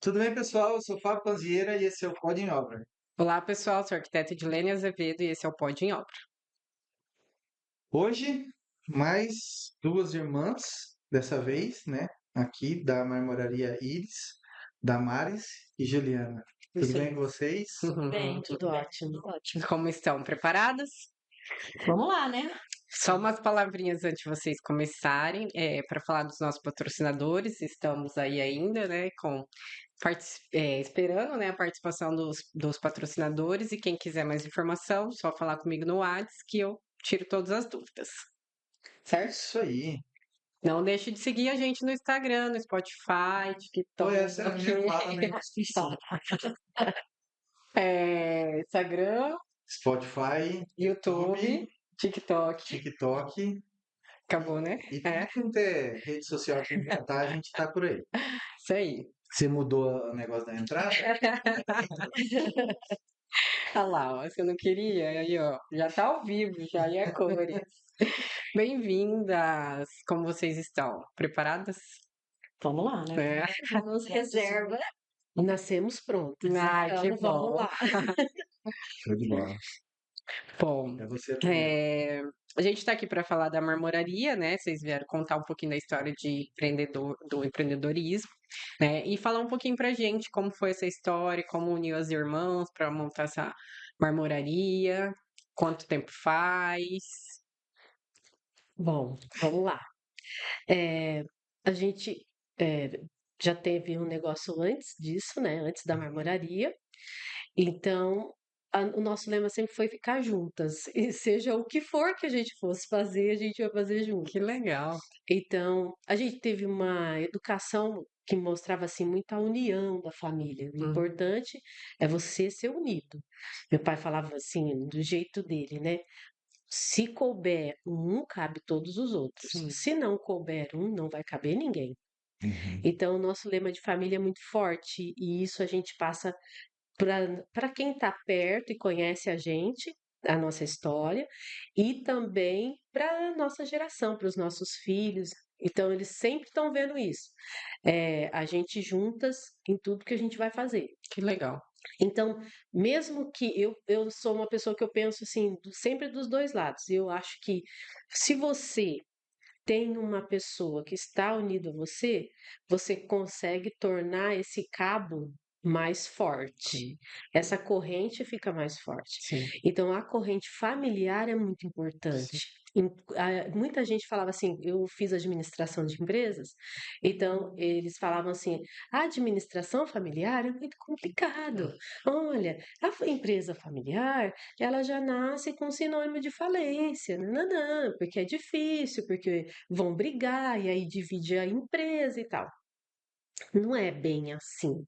Tudo bem, pessoal? Eu sou Fábio Panzieira e esse é o Pod em Obra. Olá, pessoal. Sou arquiteta Edilene Azevedo e esse é o Pod em Obra. Hoje, mais duas irmãs, dessa vez, né? Aqui da Marmoraria Íris, Damares e Juliana. Tudo Isso bem aí. com vocês? Bem, tudo ótimo, tudo ótimo. Como estão? Preparadas? Vamos lá, né? Só umas palavrinhas antes de vocês começarem, para falar dos nossos patrocinadores. Estamos aí ainda, né, esperando, né, a participação dos patrocinadores. E quem quiser mais informação, só falar comigo no WhatsApp que eu tiro todas as dúvidas. Certo? Isso aí. Não deixe de seguir a gente no Instagram, no Spotify, Foi TikTok, essa era a minha fala, né? Esqueci. Instagram, Spotify, YouTube, YouTube, TikTok. TikTok Acabou, né? e tudo É, quanto é rede social que inventar, a gente tá por aí. isso aí. Você mudou o negócio da entrada? Olha lá, ó, você não queria? Aí, ó, já tá ao vivo, já e a cores. Bem-vindas! Como vocês estão? Preparadas? Vamos lá, né? É. Nos reserva. Nascemos prontas. Ai, que Então, vamos bom. lá. Show de bola. Bom, É você a primeira. a gente está aqui para falar da marmoraria, né? Vocês vieram contar um pouquinho da história do empreendedorismo, né? E falar um pouquinho pra gente como foi essa história, como uniu as irmãs para montar essa marmoraria, quanto tempo faz. Bom, vamos lá. É, a gente é, já teve um negócio antes disso, né? Antes da marmoraria. Então, o nosso lema sempre foi ficar juntas. E seja o que for que a gente fosse fazer, a gente vai fazer junto. Que legal. Então, a gente teve uma educação que mostrava assim muita união da família. O Hum, importante é você ser unido. Meu pai falava assim, do jeito dele, né? Se couber um, cabe todos os outros. sim, Se não couber um, não vai caber ninguém. Uhum. Então, o nosso lema de família é muito forte e isso a gente passa para quem está perto e conhece a nossa história, e também para a nossa geração, para os nossos filhos. Então, eles sempre estão vendo isso. A gente juntas em tudo que a gente vai fazer. que legal. Então, mesmo que eu sou uma pessoa que eu penso assim, sempre dos dois lados. Eu acho que se você tem uma pessoa que está unida a você, você consegue tornar esse cabo mais forte. Essa corrente fica mais forte. Sim, Então, a corrente familiar é muito sim. importante. Muita gente falava assim, eu fiz administração de empresas, então eles falavam assim, a administração familiar é muito complicado. Olha, empresa familiar, ela já nasce com sinônimo de falência, não, não, porque é difícil, porque vão brigar e aí divide a empresa e tal. Não é bem assim.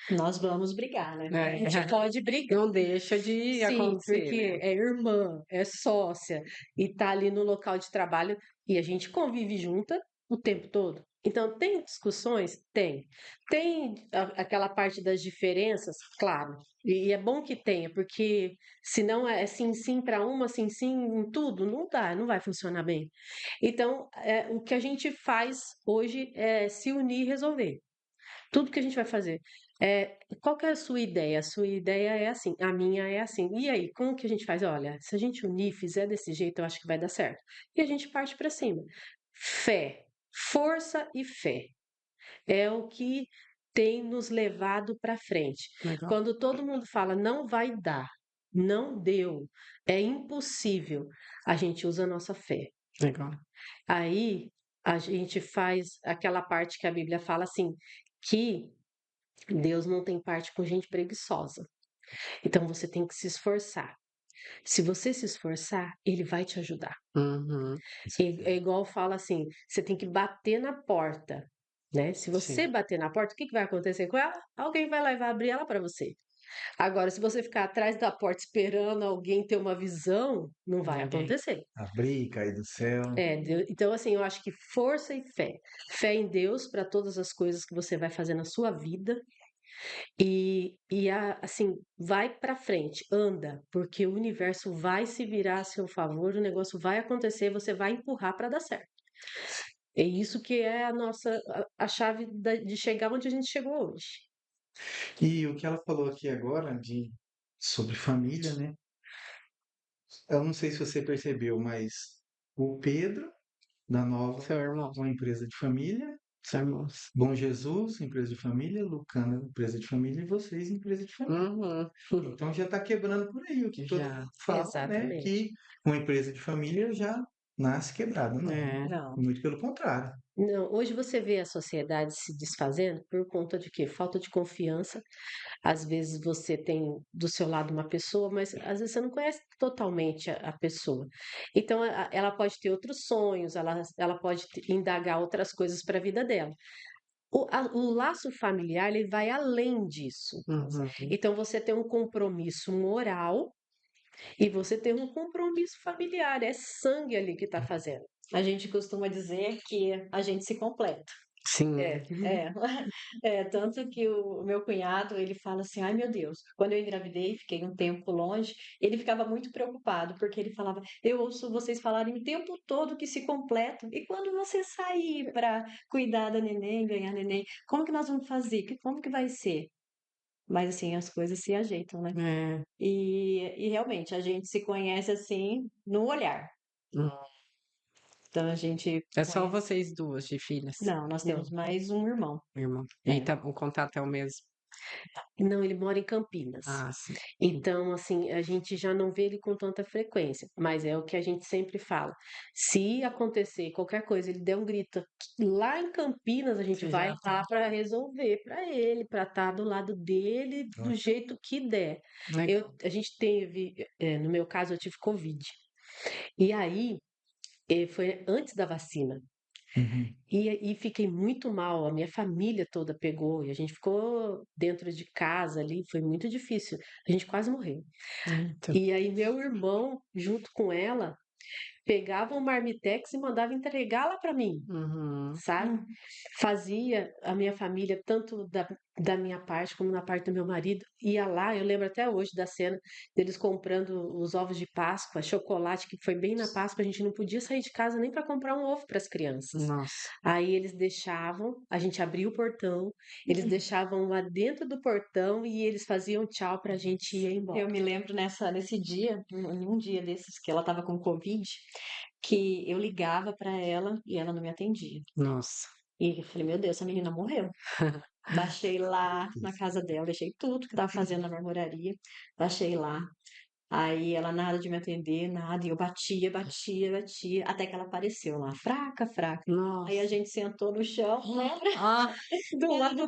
Nós vamos brigar, né? A É, gente pode brigar. não deixa de Sim, acontecer, porque né? é irmã, é sócia e tá ali no local de trabalho e a gente convive junta o tempo todo. Então, tem discussões? Tem. Tem aquela parte das diferenças? Claro. E é bom que tenha, porque senão é sim, sim para uma, sim, sim em tudo, não dá, não vai funcionar bem. Então, o que a gente faz hoje é se unir e resolver. Tudo que a gente vai fazer. Qual que é a sua ideia? A sua ideia é assim, a minha é assim. E aí, como que a gente faz? Olha, se a gente unir, fizer desse jeito, eu acho que vai dar certo. E a gente parte para cima. Fé, força e fé é o que tem nos levado para frente. Legal, Quando todo mundo fala não vai dar, não deu, é impossível, a gente usa a nossa fé. legal. Aí a gente faz aquela parte que a Bíblia fala assim, que Deus não tem parte com gente preguiçosa. Então você tem que se esforçar. Se você se esforçar, ele vai te ajudar. Uhum, É igual fala assim: você tem que bater na porta, né? Se você sim, bater na porta, o que vai acontecer com ela? Alguém vai lá e vai abrir ela para você. Agora, se você ficar atrás da porta esperando alguém ter uma visão, não vai ninguém. acontecer. Abrir, cair do céu. Então, assim, eu acho que força e fé. Fé em Deus para todas as coisas que você vai fazer na sua vida. Assim, vai para frente, anda, porque o universo vai se virar a seu favor, o negócio vai acontecer, você vai empurrar para dar certo. É isso que é a chave de chegar onde a gente chegou hoje. E o que ela falou aqui agora sobre família, né? Eu não sei se você percebeu, mas o Pedro, da Nova, Seu irmão, uma empresa de família, seu irmãos. Bom Jesus, empresa de família, Lucana, empresa de família, e vocês, empresa de família. Uhum. Então já está quebrando por aí o que todo Já, mundo fala, né? Exatamente. Que uma empresa de família já nasce quebrada. Não, é. Não. muito pelo contrário. Não, hoje você vê a sociedade se desfazendo por conta de quê? Falta de confiança. Às vezes você tem do seu lado uma pessoa, mas às vezes você não conhece totalmente a pessoa. Então ela pode ter outros sonhos, ela pode indagar outras coisas para a vida dela. O laço familiar ele vai além disso. Uhum. Então você tem um compromisso moral e você tem um compromisso familiar. É sangue ali que está fazendo. A gente costuma dizer que a gente se completa. Sim. É, é, tanto que o meu cunhado, ele fala assim, ai meu Deus, quando eu engravidei, fiquei um tempo longe, ele ficava muito preocupado, porque ele falava, eu ouço vocês falarem o tempo todo que se completam, e quando você sair para cuidar da neném, ganhar neném, como que nós vamos fazer? Como que vai ser? Mas assim, as coisas se ajeitam, né? É. E realmente, a gente se conhece assim, no olhar. Hum. Então a gente É só conhece. vocês duas de filhas, Não, nós temos mais um irmão. irmão. É. E tá, o contato é o mesmo. Não, ele mora em Campinas. Ah, sim. Então, assim, a gente já não vê ele com tanta frequência, mas é o que a gente sempre fala. Se acontecer qualquer coisa, ele der um grito lá em Campinas, a gente Você vai já lá para resolver para ele, para estar do lado dele do jeito que der. Legal. A gente teve, no meu caso, eu tive Covid. E aí, foi antes da vacina. Uhum. E fiquei muito mal, a minha família toda pegou, e a gente ficou dentro de casa ali, foi muito difícil. A gente quase morreu. Eita. E aí meu irmão, junto com ela, pegava um marmitex e mandava entregar lá para mim, Uhum. sabe? Fazia a minha família, tanto da minha parte como na parte do meu marido, ia lá, eu lembro até hoje da cena deles comprando os ovos de Páscoa, chocolate, que foi bem na Páscoa, a gente não podia sair de casa nem para comprar um ovo para as crianças. Nossa. Aí eles deixavam, a gente abria o portão, eles deixavam lá dentro do portão e eles faziam tchau pra gente ir embora. Eu me lembro nesse dia, em um dia desses que ela estava com Covid, que eu ligava para ela e ela não me atendia. Nossa. E eu falei, meu Deus, essa menina morreu. Baixei lá na casa dela, deixei tudo que estava fazendo na marmoraria, baixei lá. Aí ela nada de me atender, nada, e eu batia, batia, batia, até que ela apareceu lá, fraca, fraca. Aí a Nossa. gente sentou no chão, lembra? Ah, Do lado no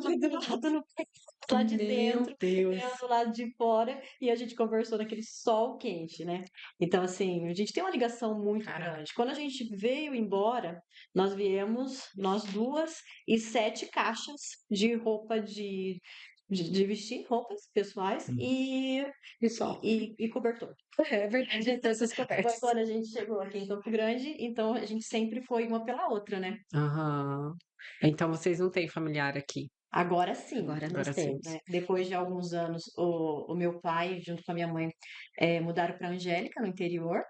lá de meu dentro, Deus. eu do lado de fora, e a gente conversou naquele sol quente, né? Então, assim, a gente tem uma ligação muito Caraca. grande. Quando a gente veio embora, nós viemos, nós duas, e 7 caixas de roupa de vestir, roupas pessoais E só. e cobertor. É verdade, então essas Foi conversas. quando a gente chegou aqui em Campo Grande, então a gente sempre foi uma pela outra, né? Aham. Então vocês não têm familiar aqui. Agora sim, Agora nós Agora sim. temos. né? Depois de alguns anos, o meu pai, junto com a minha mãe, mudaram para Angélica, no interior.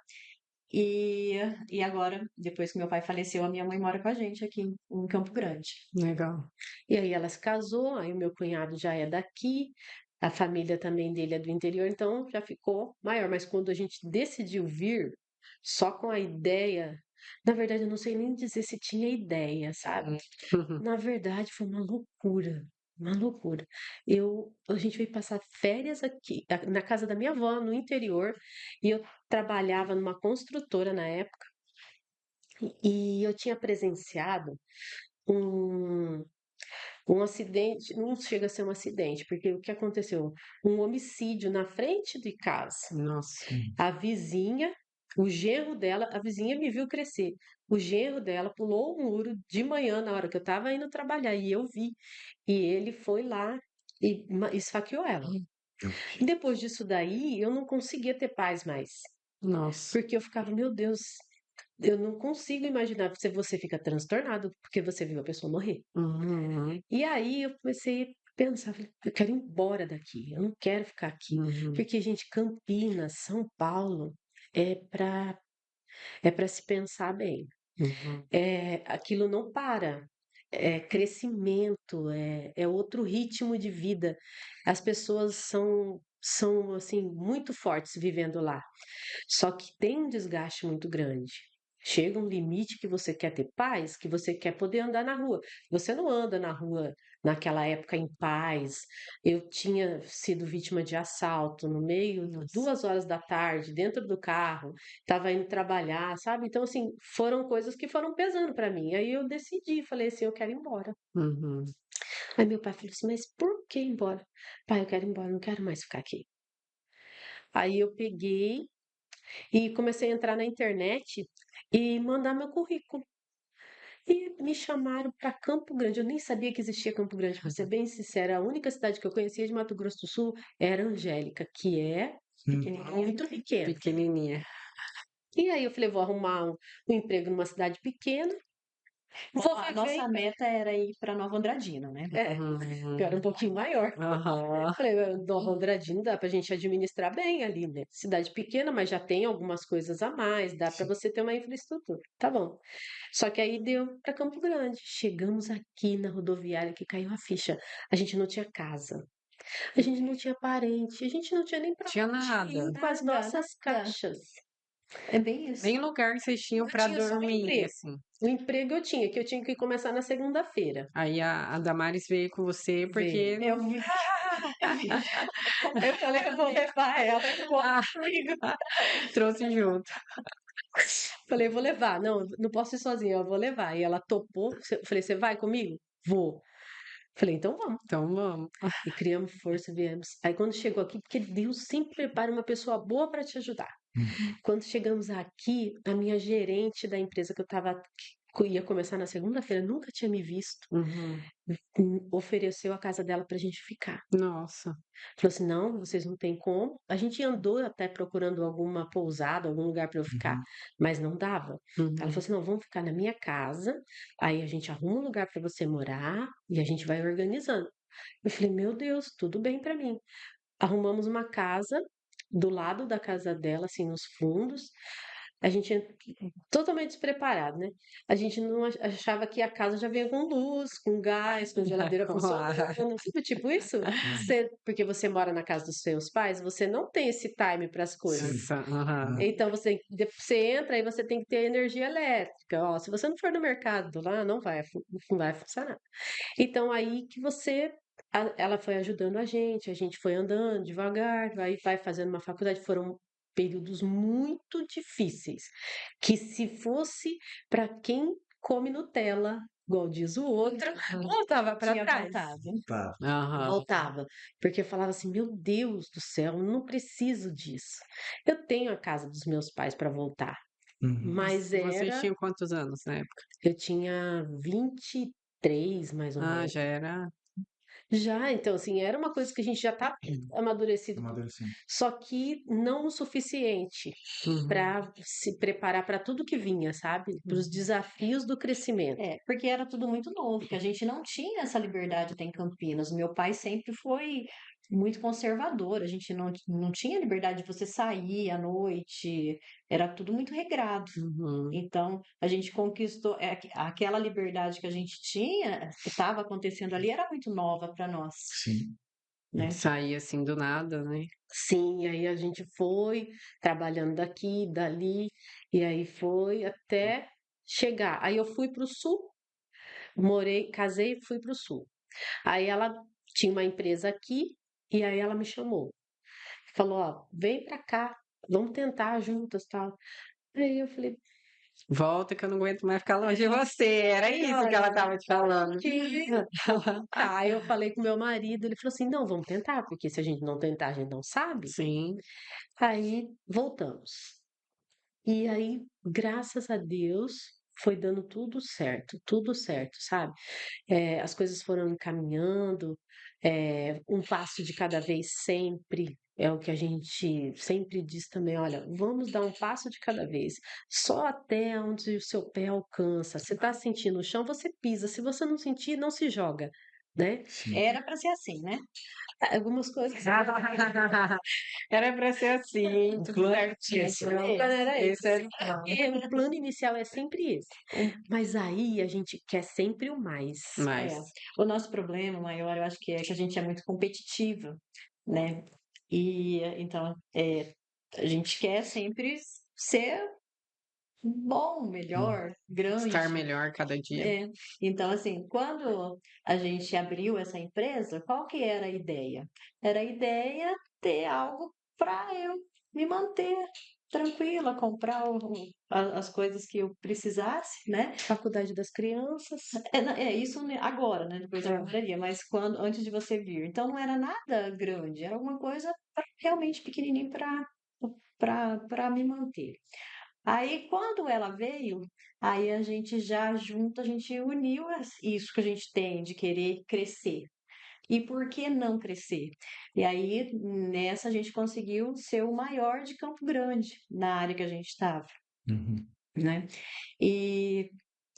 E, e agora, depois que meu pai faleceu, a minha mãe mora com a gente aqui em Campo Grande. Legal. E aí ela se casou, aí o meu cunhado já é daqui, a família também dele é do interior, então já ficou maior. Mas quando a gente decidiu vir, só com a ideia, na verdade eu não sei nem dizer se tinha ideia, sabe? Na verdade foi uma loucura, uma loucura. A gente veio passar férias aqui, na casa da minha avó, no interior, e eu trabalhava numa construtora na época, e eu tinha presenciado um um acidente, não chega a ser um acidente, porque o que aconteceu? Um homicídio na frente de casa. Nossa. A vizinha, o genro dela, a vizinha me viu crescer. O genro dela pulou o muro de manhã, na hora que eu estava indo trabalhar, e eu vi. E ele foi lá e esfaqueou ela. E depois disso daí, eu não conseguia ter paz mais. Nossa. Porque eu ficava, meu Deus, eu não consigo imaginar. Você fica transtornado porque você viu a pessoa morrer. Uhum. E aí eu comecei a pensar, falei, eu quero ir embora daqui, eu não quero ficar aqui. Uhum. Porque, gente, Campinas, São Paulo, é para se pensar bem. Uhum. Aquilo não para. é crescimento, é outro ritmo de vida. As pessoas são assim muito fortes vivendo lá. Só que tem um desgaste muito grande. Chega um limite que você quer ter paz, que você quer poder andar na rua. Você não anda na rua naquela época em paz. Eu tinha sido vítima de assalto no meio, Nossa. 2 horas da tarde, dentro do carro, estava indo trabalhar, sabe? Então, assim, foram coisas que foram pesando para mim. Aí eu decidi, falei assim, eu quero ir embora. Uhum. Aí meu pai falou assim, mas por que ir embora? Pai, eu quero ir embora, não quero mais ficar aqui. Aí eu peguei e comecei a entrar na internet e mandar meu currículo. E me chamaram para Campo Grande. Eu nem sabia que existia Campo Grande, para ser bem sincera. A única cidade que eu conhecia de Mato Grosso do Sul era Angélica, que é muito pequena. Pequenininha. E aí eu falei, vou arrumar um emprego numa cidade pequena, vou A viver. nossa meta era ir para Nova Andradina, né? É, que era um pouquinho maior. Aham. Falei, Nova Andradina dá pra gente administrar bem ali, né? Cidade pequena, mas já tem algumas coisas a mais, dá pra você ter uma infraestrutura. Tá bom. Só que aí deu pra Campo Grande. Chegamos aqui na rodoviária que caiu a ficha. A gente não tinha casa. A gente não tinha parente, a gente não tinha nem pra Tinha onde nada. ir com as Nada, nossas nada. caixas. É bem isso. Nem lugar que vocês tinham Eu pra tinha só um dormir, emprego. assim. O emprego eu tinha, que eu tinha que começar na segunda-feira. Aí a Damares veio com você porque. Veio. Eu vi. Eu falei, eu vou levar ela embora Ah, comigo. trouxe junto. Falei, vou levar. Não, não posso ir sozinha, eu vou levar. E ela topou. Falei, você vai comigo? Vou. Falei, então vamos. Então vamos. E criamos força, viemos. Aí quando chegou aqui, porque Deus sempre prepara uma pessoa boa para te ajudar. Uhum. Quando chegamos aqui, a minha gerente da empresa que ia começar na segunda-feira, nunca tinha me visto, Uhum. ofereceu a casa dela pra gente ficar. Nossa. Falou assim: não, vocês não têm como. A gente andou até procurando alguma pousada, algum lugar para eu ficar, Uhum. mas não dava. Ela falou Uhum. assim: não, vamos ficar na minha casa, aí a gente arruma um lugar para você morar e a gente vai organizando. Eu falei: meu Deus, tudo bem para mim. Arrumamos uma casa do lado da casa dela, assim, nos fundos. A gente totalmente despreparado, né? A gente não achava que a casa já vinha com luz, com gás, com geladeira Com ar. funcionando, sabe, tipo isso? Porque você mora na casa dos seus pais, você não tem esse time para as coisas. Sim. Aham. Então você entra e você tem que ter energia elétrica. Ó, se você não for no mercado lá, não vai funcionar. Então aí que ela foi ajudando a gente foi andando devagar, vai fazendo uma faculdade. Foram períodos muito difíceis, que se fosse para quem come Nutella, igual diz o outro, voltava para Tinha trás. voltado. Tá. Aham. Voltava, porque eu falava assim: meu Deus do céu, eu não preciso disso. Eu tenho a casa dos meus pais para voltar, Uhum. mas Vocês tinham quantos anos na época? eu tinha 23 mais ou Ah, menos. já era. Já, então, assim, era uma coisa que a gente já tá amadurecido, Amadurecendo. só que não o suficiente Uhum. para se preparar para tudo que vinha, sabe? Para os desafios do crescimento. É, porque era tudo muito novo, que a gente não tinha essa liberdade até em Campinas. Meu pai sempre foi muito conservador, a gente não tinha liberdade de você sair à noite, era tudo muito regrado. Uhum. Então, a gente conquistou, aquela liberdade que a gente tinha, que estava acontecendo ali, era muito nova para nós, Sim. né? Sair assim do nada, né? Sim, aí a gente foi trabalhando daqui, dali, e aí foi até chegar. Aí eu fui para o sul, morei, casei e fui para o sul. Aí ela tinha uma empresa aqui, e aí ela me chamou. Falou, ó, vem pra cá, vamos tentar juntas, tal. Aí eu falei, Volta que eu não aguento mais ficar longe de você. Era isso que ela tava te falando. tá. Aí eu falei com meu marido, ele falou assim, não, vamos tentar, porque se a gente não tentar, a gente não sabe. Sim. Aí voltamos. E aí, graças a Deus, foi dando tudo certo, sabe? As coisas foram encaminhando, um passo de cada vez sempre. É o que a gente sempre diz também, olha, vamos dar um passo de cada vez, só até onde o seu pé alcança. Você está sentindo o chão, você pisa. Se você não sentir, não se joga. né? Sim. Era para ser assim, né? Algumas coisas. Era pra ser assim, O tudo plano certíssimo. O plano era Esse esse. era o plano. O plano inicial é sempre esse. Mas aí a gente quer sempre o mais. Mas, O nosso problema maior, eu acho que é que a gente é muito competitiva, né? E então, a gente quer sempre ser bom, melhor, grande. estar melhor cada dia. É. Então, assim, quando a gente abriu essa empresa, qual que era a ideia? Era a ideia ter algo para eu me manter tranquila, comprar as coisas que eu precisasse, né? Faculdade das crianças. É isso agora, né? Depois da livraria, mas quando antes de você vir. Então não era nada grande, era alguma coisa realmente pequenininho para me manter. Aí, quando ela veio, aí a gente já junto, a gente uniu isso que a gente tem de querer crescer. E por que não crescer? E aí, nessa, a gente conseguiu ser o maior de Campo Grande, na área que a gente estava, Uhum. né? E,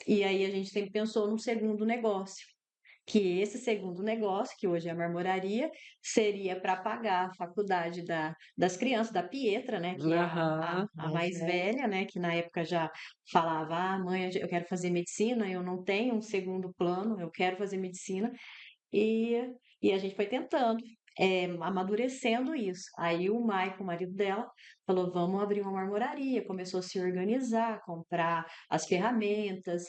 e aí a gente sempre pensou num segundo negócio, que esse segundo negócio, que hoje é a marmoraria, seria para pagar a faculdade das crianças, da Pietra, né, que é Aham. a mais velha, né, que na época já falava, mãe, eu quero fazer medicina, eu não tenho um segundo plano, eu quero fazer medicina, e, e a gente foi tentando, amadurecendo isso. Aí o Maicon, o marido dela, falou: vamos abrir uma marmoraria. Começou a se organizar, comprar as ferramentas,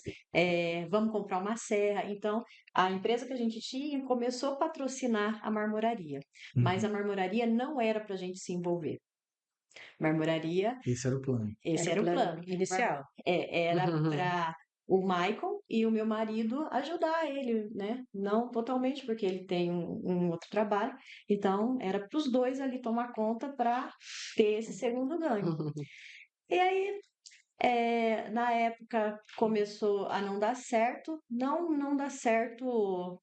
vamos comprar uma serra. Então, a empresa que a gente tinha começou a patrocinar a marmoraria, mas a Uhum. marmoraria não era para a gente se envolver. Marmoraria, Esse era o plano. esse era o plano. Inicial. Era para o Michael e o meu marido ajudar ele, né? Não totalmente, porque ele tem um outro trabalho. Então, era para os dois ali tomar conta para ter esse segundo ganho. E aí, na época, começou a não dar certo. Não dá certo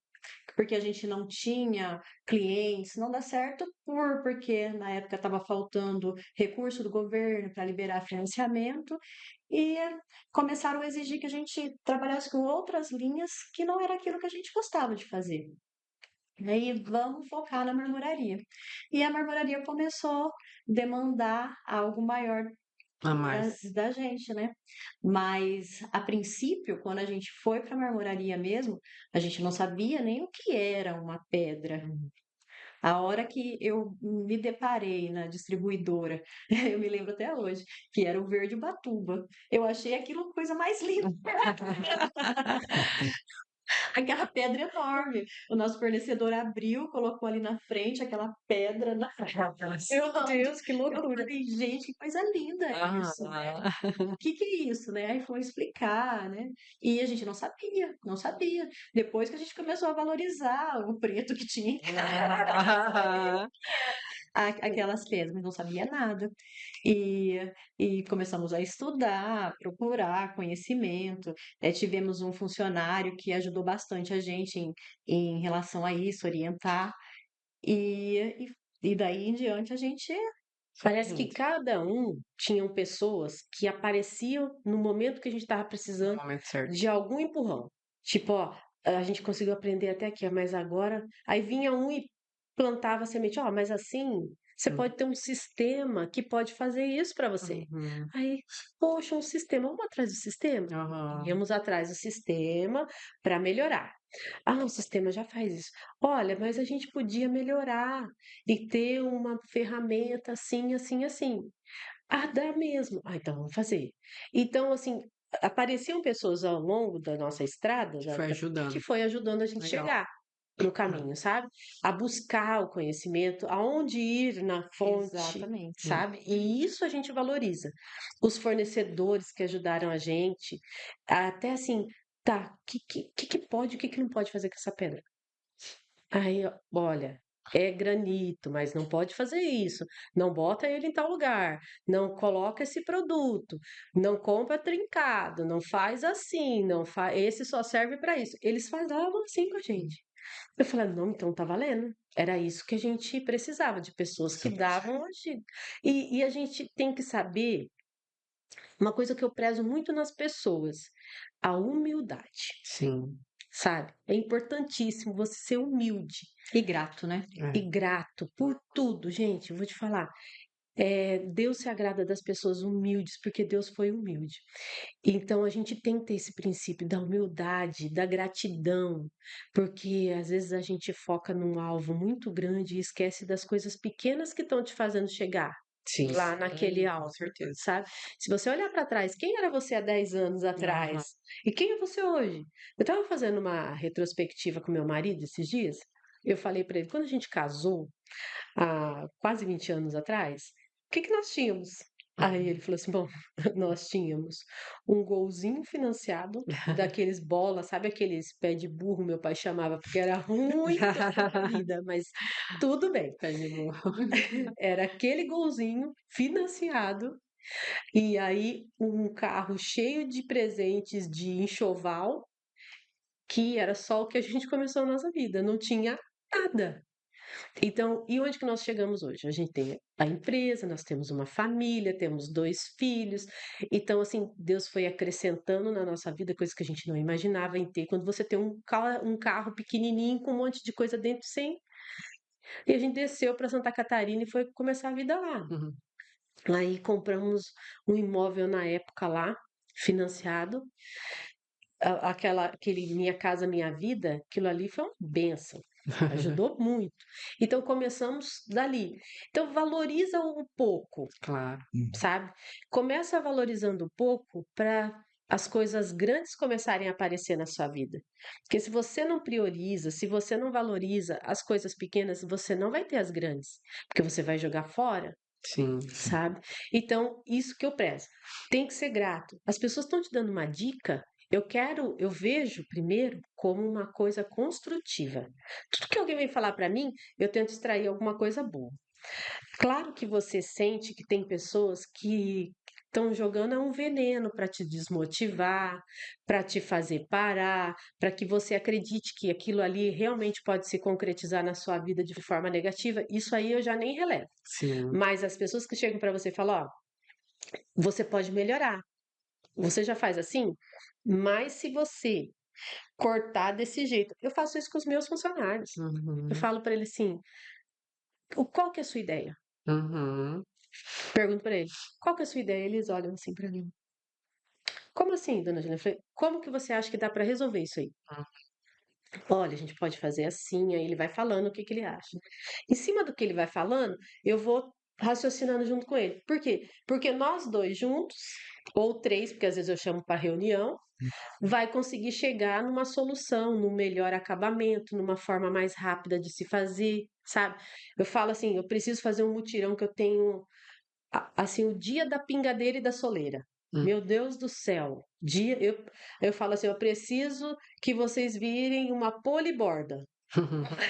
porque a gente não tinha clientes, não dá certo porque na época estava faltando recurso do governo para liberar financiamento e começaram a exigir que a gente trabalhasse com outras linhas que não era aquilo que a gente gostava de fazer. E aí vamos focar na marmoraria. E a marmoraria começou a demandar algo maior A mais. da gente, né? Mas a princípio, quando a gente foi para a marmoraria mesmo, a gente não sabia nem o que era uma pedra. A hora que eu me deparei na distribuidora, eu me lembro até hoje, que era o verde Ubatuba. Eu achei aquilo a coisa mais linda. Aquela pedra enorme. O nosso fornecedor abriu, colocou ali na frente aquela pedra na Meu Deus, que Eu loucura. falei, gente, que coisa linda é isso, né? O que que é isso, né? Aí foi explicar, né? E a gente não sabia. Depois que a gente começou a valorizar o preto que tinha aquelas pedras, mas não sabia nada. E começamos a estudar, procurar conhecimento. Tivemos um funcionário que ajudou bastante a gente em relação a isso, orientar. E daí em diante a gente Parece que cada um tinham pessoas que apareciam no momento que a gente estava No precisando momento certo. de algum empurrão. Tipo, ó, a gente conseguiu aprender até aqui, ó, mas agora. Aí vinha um e plantava a semente, ó, mas assim, você pode ter um sistema que pode fazer isso para você. Uhum. Aí, poxa, um sistema, vamos atrás do sistema? Aham. Íamos atrás do sistema para melhorar. Ah, o sistema já faz isso. Olha, mas a gente podia melhorar e ter uma ferramenta assim, assim, assim. Ah, dá mesmo. Ah, então vamos fazer. Então, assim, apareciam pessoas ao longo da nossa estrada Que foi ajudando. que foi ajudando a gente Legal. chegar no caminho, sabe? A buscar o conhecimento, aonde ir na fonte, Exatamente. sabe? E isso a gente valoriza. Os fornecedores que ajudaram a gente, até assim, tá, o que pode, o que não pode fazer com essa pedra? Aí, ó, olha, é granito, mas não pode fazer isso. Não bota ele em tal lugar. Não coloca esse produto. Não compra trincado. Não faz assim. Não faz. Esse só serve para isso. Eles falavam assim com a gente. Eu falei, não, então tá valendo. Era isso que a gente precisava, de pessoas que davam a gente. E a gente tem que saber uma coisa que eu prezo muito nas pessoas: a humildade. Sim. sabe? É importantíssimo você ser humilde E grato, né? e grato por tudo, gente. Eu vou te falar. Deus se agrada das pessoas humildes, porque Deus foi humilde. Então a gente tem que ter esse princípio da humildade, da gratidão, porque às vezes a gente foca num alvo muito grande e esquece das coisas pequenas que estão te fazendo chegar Sim, lá naquele com alvo, certeza. sabe? Se você olhar para trás, quem era você há 10 anos atrás? E quem é você hoje? Eu estava fazendo uma retrospectiva com meu marido esses dias. Eu falei para ele, quando a gente casou, há quase 20 anos atrás, o que que nós tínhamos? Aí ele falou assim: bom, nós tínhamos um golzinho financiado, daqueles bola, sabe aqueles pé de burro, meu pai chamava, porque era muito vida, mas tudo bem. Tá de boa. Era aquele golzinho financiado, e aí um carro cheio de presentes de enxoval, que era só o que a gente começou a nossa vida, não tinha nada. Então, e onde que nós chegamos hoje? A gente tem a empresa, nós temos uma família, temos 2 filhos. Então, assim, Deus foi acrescentando na nossa vida coisas que a gente não imaginava em ter. Quando você tem um carro pequenininho com um monte de coisa dentro sem. E a gente desceu para Santa Catarina e foi começar a vida lá. Uhum. Aí compramos um imóvel na época lá, financiado. Aquele Minha Casa Minha Vida, aquilo ali foi uma bênção. Ajudou muito. Então começamos dali. Então valoriza um pouco, Claro. sabe? Começa valorizando um pouco para as coisas grandes começarem a aparecer na sua vida. Porque se você não prioriza, se você não valoriza as coisas pequenas, você não vai ter as grandes, porque você vai jogar fora, Sim. sabe? Então, isso que eu prezo. Tem que ser grato. As pessoas estão te dando uma dica. Eu vejo primeiro como uma coisa construtiva. Tudo que alguém vem falar para mim, eu tento extrair alguma coisa boa. Claro que você sente que tem pessoas que estão jogando um veneno para te desmotivar, para te fazer parar, para que você acredite que aquilo ali realmente pode se concretizar na sua vida de forma negativa. Isso aí eu já nem relevo. Sim. Mas as pessoas que chegam para você e falam, ó, você pode melhorar. Você já faz assim? Mas se você cortar desse jeito, eu faço isso com os meus funcionários. Eu Uhum. falo para eles assim: qual que é a sua ideia? Uhum. Pergunto para eles: qual que é a sua ideia? Eles olham assim para mim. Como assim, dona Júlia? Eu falei: como que você acha que dá para resolver isso aí? Olha, a gente pode fazer assim. Aí ele vai falando o que que ele acha. Em cima do que ele vai falando, eu vou raciocinando junto com ele. Por quê? Porque nós dois juntos, ou três, porque às vezes eu chamo para reunião, vai conseguir chegar numa solução, num melhor acabamento, numa forma mais rápida de se fazer, sabe? Eu falo assim, eu preciso fazer um mutirão que eu tenho, assim, o dia da pingadeira e da soleira. Hum. Meu Deus do céu. Eu falo assim, eu preciso que vocês virem uma poliborda.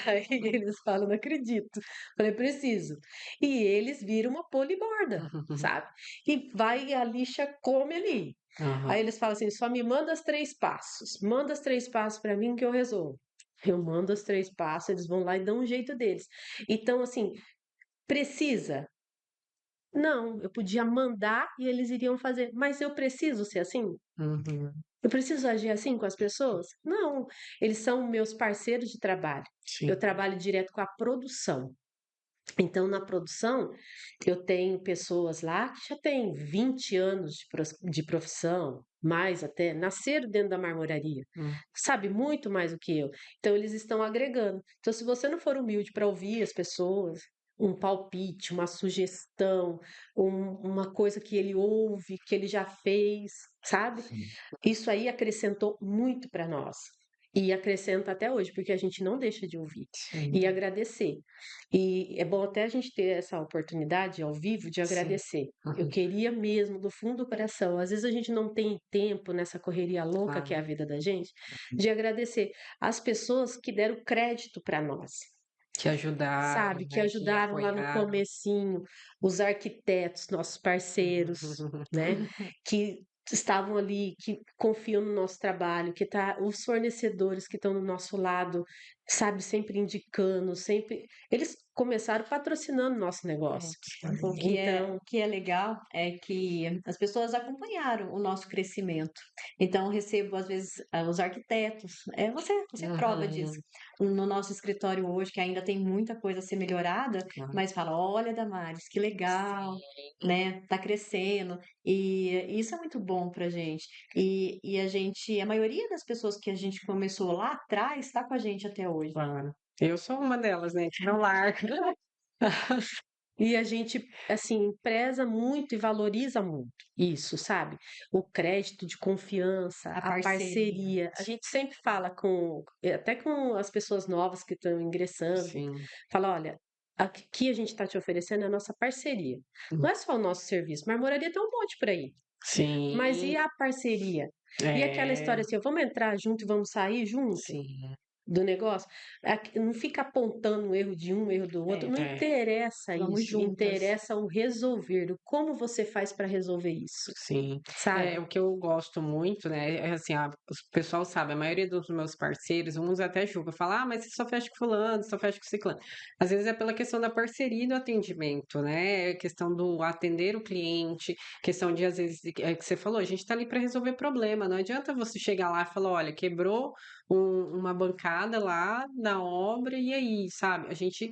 Aí eles falam, não acredito. Falei, preciso. E eles viram uma poliborda, sabe? E vai a lixa come ali. Aham. Aí eles falam assim, só me manda os 3 passos. Manda os 3 passos para mim que eu resolvo. Eu mando os 3 passos, eles vão lá e dão um jeito deles. Então, assim, precisa? Não, eu podia mandar e eles iriam fazer. Mas eu preciso ser assim? Uhum. Eu preciso agir assim com as pessoas? Não, eles são meus parceiros de trabalho. Sim. Eu trabalho direto com a produção. Então, na produção, eu tenho pessoas lá que já têm 20 anos de profissão, mais até, nasceram dentro da marmoraria, sabe muito mais do que eu. Então, eles estão agregando. Então, se você não for humilde para ouvir as pessoas, um palpite, uma sugestão, uma coisa que ele ouve, que ele já fez, sabe? Sim. Isso aí acrescentou muito para nós. E acrescenta até hoje, porque a gente não deixa de ouvir Sim. e agradecer. E é bom até a gente ter essa oportunidade ao vivo de agradecer. Eu queria mesmo, do fundo do coração, às vezes a gente não tem tempo nessa correria louca que é a vida da gente, de agradecer as pessoas que deram crédito para nós. Que ajudaram, Sabe, que né? Que ajudaram lá no apoiaram. comecinho, os arquitetos, nossos parceiros, né? Que estavam ali, que confiam no nosso trabalho, os fornecedores que estão do nosso lado, sabe, sempre indicando, sempre. Eles começaram patrocinando nosso É. negócio. O que é, Então, o que é legal é que as pessoas acompanharam o nosso crescimento. Então, eu recebo, às vezes, os arquitetos. Você é prova disso. Uhum. No nosso escritório hoje, que ainda tem muita coisa a ser melhorada, Claro. mas fala: olha, Damares, que legal, né? Tá crescendo. E isso é muito bom pra gente. E a maioria das pessoas que a gente começou lá atrás está com a gente até hoje. Claro. Eu sou uma delas, né, que não larga. e a gente, assim, preza muito e valoriza muito isso, sabe? O crédito de confiança, A a parceria. parceria. A gente sempre fala até com as pessoas novas que estão ingressando, Sim. fala, olha, aqui a gente está te oferecendo a nossa parceria. Não é só o nosso serviço, marmoraria tem um monte por aí. Mas Sim. e a parceria? E aquela É, história assim, vamos entrar junto e vamos sair junto? sim. Do negócio, não fica apontando o erro de um, o erro do outro, É, não É, interessa vamos isso, juntas. interessa o resolver, o como você faz para resolver isso, sim. É, sabe? o que eu gosto muito, né, é assim, o pessoal sabe, a maioria dos meus parceiros, uns até julgam, falam, mas você só fecha com fulano, só fecha com ciclano. Às vezes é pela questão da parceria e do atendimento, né, questão do atender o cliente, questão de, às vezes, é que você falou, a gente tá ali para resolver problema, não adianta você chegar lá e falar, olha, quebrou uma bancada lá na obra, e aí, sabe? A gente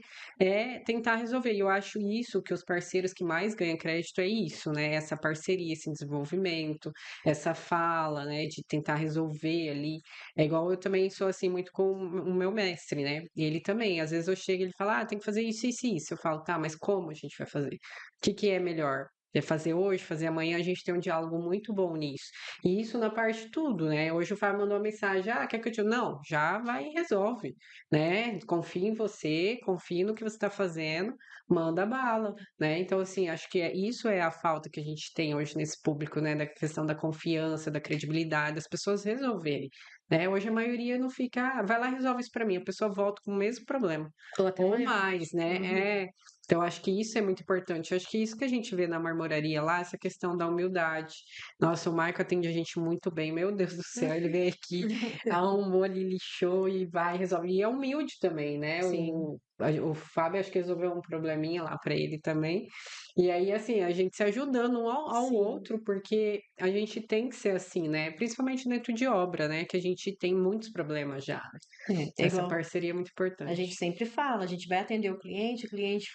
tentar resolver. E eu acho isso que os parceiros que mais ganham crédito é isso, né? Essa parceria, esse desenvolvimento, essa fala, né? De tentar resolver ali. É igual eu também sou assim muito com o meu mestre, né? E ele também, às vezes eu chego e ele fala, tem que fazer isso, isso, e isso. Eu falo, tá, mas como a gente vai fazer? O que é melhor? É fazer hoje, fazer amanhã, a gente tem um diálogo muito bom nisso. E isso na parte de tudo, né? Hoje o Fábio mandou uma mensagem, quer que eu te... Não, já vai e resolve, né? Confia em você, confia no que você está fazendo, manda bala, né? Então, assim, acho que isso é a falta que a gente tem hoje nesse público, né? Da questão da confiança, da credibilidade, das pessoas resolverem, né? Hoje a maioria não fica, vai lá e resolve isso para mim, a pessoa volta com o mesmo problema, Ou até ou maior. mais, Uhum. né? Então, acho que isso é muito importante. Eu acho que isso que a gente vê na marmoraria lá, essa questão da humildade. Nossa, o Marco atende a gente muito bem. Meu Deus do céu, ele vem aqui, arrumou ali, lixou e vai, resolve. E é humilde também, né? Sim. O Fábio acho que resolveu um probleminha lá para ele também. E aí, assim, a gente se ajudando um ao Sim. outro, porque a gente tem que ser assim, né? Principalmente dentro de obra, né? Que a gente tem muitos problemas já, né? É Essa igual parceria é muito a gente importante. sempre fala, a gente vai atender o cliente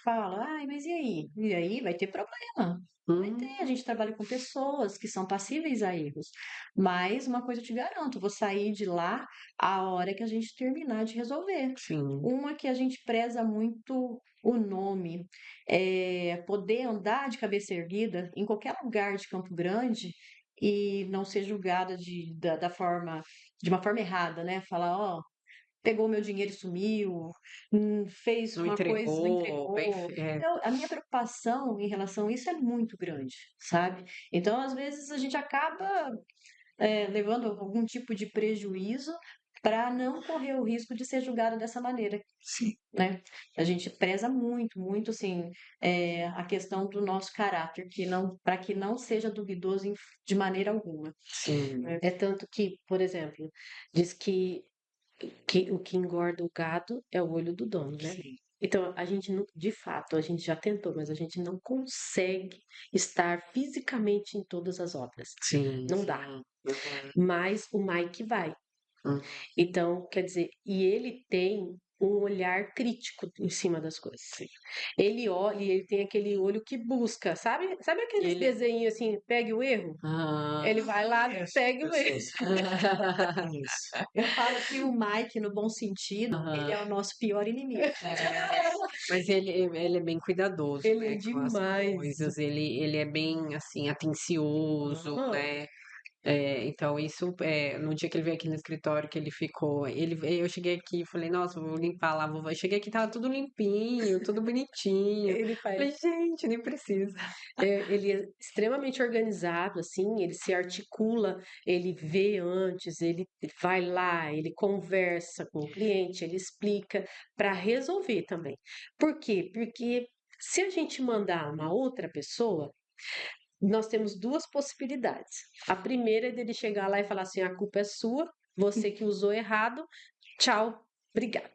fala, ai, mas e aí? E aí vai ter problema. Vai ter, a Hum, gente trabalha com pessoas que são passíveis a erros. Mas uma coisa eu te garanto, eu vou sair de lá a hora que a gente terminar de resolver. sim, Uma que a gente preza muito o nome, é poder andar de cabeça erguida em qualquer lugar de Campo Grande e não ser julgada de uma forma errada, né? Falar, ó, pegou meu dinheiro e sumiu, fez não uma coisa, não entregou, bem, entregou. A minha preocupação em relação a isso é muito grande, sabe? Então, às vezes, a gente acaba levando algum tipo de prejuízo para não correr o risco de ser julgada dessa maneira, Sim. né? A gente preza muito, muito, assim, a questão do nosso caráter, para que não seja duvidoso de maneira alguma. sim, É tanto que, por exemplo, diz que o que engorda o gado é o olho do dono, né? Sim. Então, a gente não, de fato, a gente já tentou, mas a gente não consegue estar fisicamente em todas as obras. sim, Não dá. sim. Uhum, Mas o Mike vai. uhum. Então, quer dizer, e ele tem um olhar crítico em cima das coisas. Ele olha e ele tem aquele olho que busca, sabe? Sabe aqueles Ele. desenhos assim, pegue o erro? Ah, Ele vai lá, Conheço pega o erro. pessoas. Conheço. Eu falo que o Mike, no bom sentido, ele aham. é o nosso pior inimigo. Mas ele é bem cuidadoso, Ele é né, com as demais. coisas, ele é bem, assim, atencioso, Aham. né, então isso, no dia que ele veio aqui no escritório, que ele ficou, eu cheguei aqui e falei, nossa, vou limpar lá, eu cheguei aqui, tava tudo limpinho, tudo bonitinho, Ele faz. falei, gente, nem precisa. Ele é extremamente organizado, assim, ele se articula, ele vê antes, ele vai lá, ele conversa com o cliente, ele explica para resolver também. Por quê? Porque se a gente mandar uma outra pessoa, nós temos duas possibilidades. A primeira é dele chegar lá e falar assim: a culpa é sua, você que usou errado, tchau, obrigado.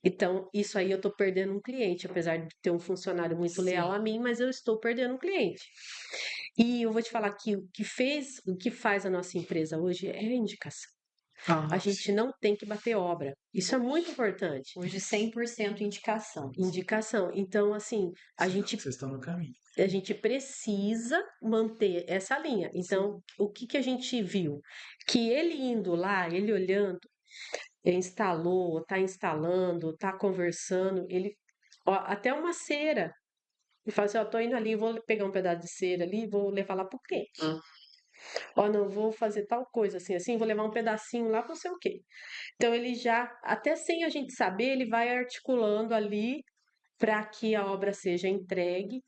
Então, isso aí eu estou perdendo um cliente, apesar de ter um funcionário muito leal a Sim. mim, mas eu estou perdendo um cliente. E eu vou te falar que o que faz a nossa empresa hoje é a indicação. A gente não tem que bater obra. Isso é muito importante. Hoje 100% indicação. Indicação. Então, assim, Vocês estão no caminho. a gente precisa manter essa linha. Então, o que que a gente viu? Que ele indo lá, ele olhando, instalou, está instalando, está conversando, ele ó, até uma cera. Ele fala assim, ó, tô indo ali, vou pegar um pedaço de cera ali e vou levar lá pro cliente. Hum. Ó, não, vou fazer tal coisa assim, assim, vou levar um pedacinho lá para não sei o quê. Então ele já, até sem a gente saber, ele vai articulando ali para que a obra seja entregue,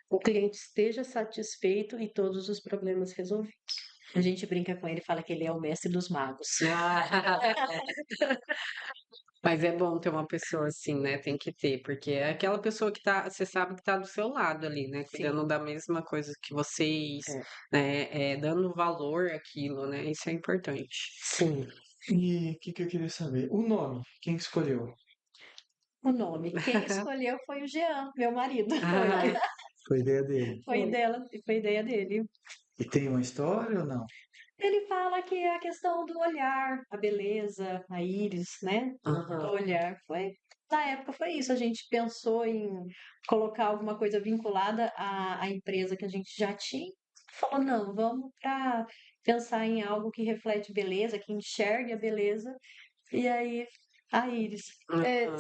o cliente esteja satisfeito e todos os problemas resolvidos. A gente brinca com ele e fala que ele é o mestre dos magos. Mas é bom ter uma pessoa assim, né? Tem que ter, porque é aquela pessoa que tá, você sabe que tá do seu lado ali, né? Cuidando da mesma coisa que vocês, É. né? Dando valor àquilo, né? Isso é importante. Sim. E o que eu queria saber? O nome, quem escolheu? O nome. Quem escolheu foi o Jean, meu marido. Ah, Foi ideia dele. Foi ideia dele. E tem uma história ou não? Ele fala que é a questão do olhar, a beleza, a íris, né? Aham. Do olhar. Na época foi isso. A gente pensou em colocar alguma coisa vinculada à empresa que a gente já tinha. Falou, não, vamos para pensar em algo que reflete beleza, que enxergue a beleza. E aí, a íris. É, uhum.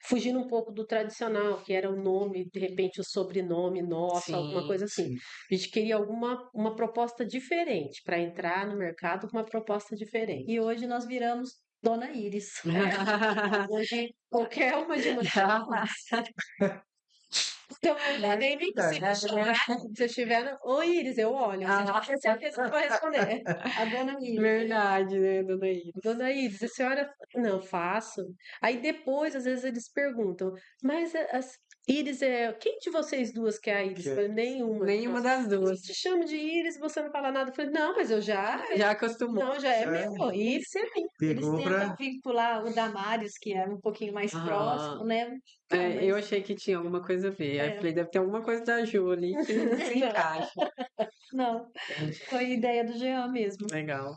fugindo um pouco do tradicional, que era o nome, de repente o sobrenome nosso, alguma Sim. coisa assim. Sim. A gente queria uma proposta diferente para entrar no mercado com uma proposta diferente. E hoje nós viramos Dona Íris. Hoje, qualquer uma de nós então, nem me que se se eu estiver no... Ô, Iris, eu olho. Você já tem certeza que vai responder. A Dona Íris. Verdade, né, dona Iris? Dona Iris, a senhora... Não, faço. Aí depois, às vezes, eles perguntam, mas Iris é... Quem de vocês duas que é a Iris? Que Eu é falei, nenhuma. Nenhuma Nossa, das eu duas. te chamo de Iris e você não fala nada. Eu falei, não, mas eu já... Já acostumou. Não, já é Já meu. Iris é minha. Eles pegou tentam pra. vincular o Damares, que é um pouquinho mais Ah, próximo, né? é, eu achei que tinha alguma coisa a ver. Aí eu falei, deve ter alguma coisa da Ju ali que se encaixa. Não, foi ideia do Jean mesmo. Legal.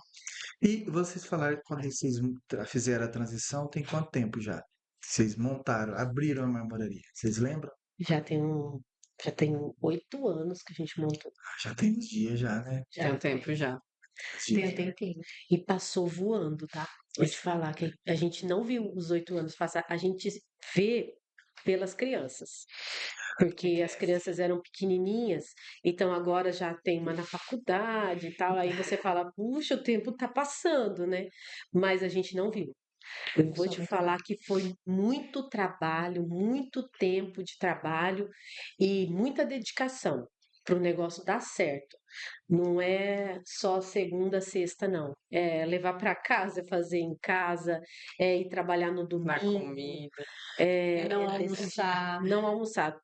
E vocês falaram que quando vocês fizeram a transição, tem quanto tempo já? Vocês montaram, abriram a marmoraria. Vocês lembram? Já tem já tem 8 anos que a gente montou. Já tem uns dias já, né? Tem um tempo já. Uns Tem dias. um tempinho. E passou voando, tá? Vou te falar que a gente não viu os 8 anos passar, a gente vê pelas crianças. Porque as crianças eram pequenininhas, então agora já tem uma na faculdade e tal. Aí você fala, puxa, o tempo tá passando, né? Mas a gente não viu. Eu vou te falar que foi muito trabalho, muito tempo de trabalho e muita dedicação para o negócio dar certo. Não é só segunda, sexta, não. É levar para casa, é fazer em casa, é ir trabalhar no Na domingo, comida. é Não decidir almoçar. não almoçar.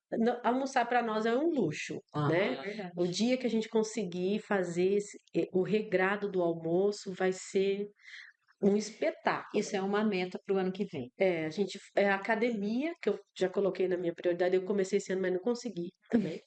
Almoçar para nós é um luxo, né? É verdade. O dia que a gente conseguir fazer o regrado do almoço vai ser um espetáculo. Isso é uma meta para o ano que vem. A gente, a academia, que eu já coloquei na minha prioridade, eu comecei esse ano, mas não consegui também.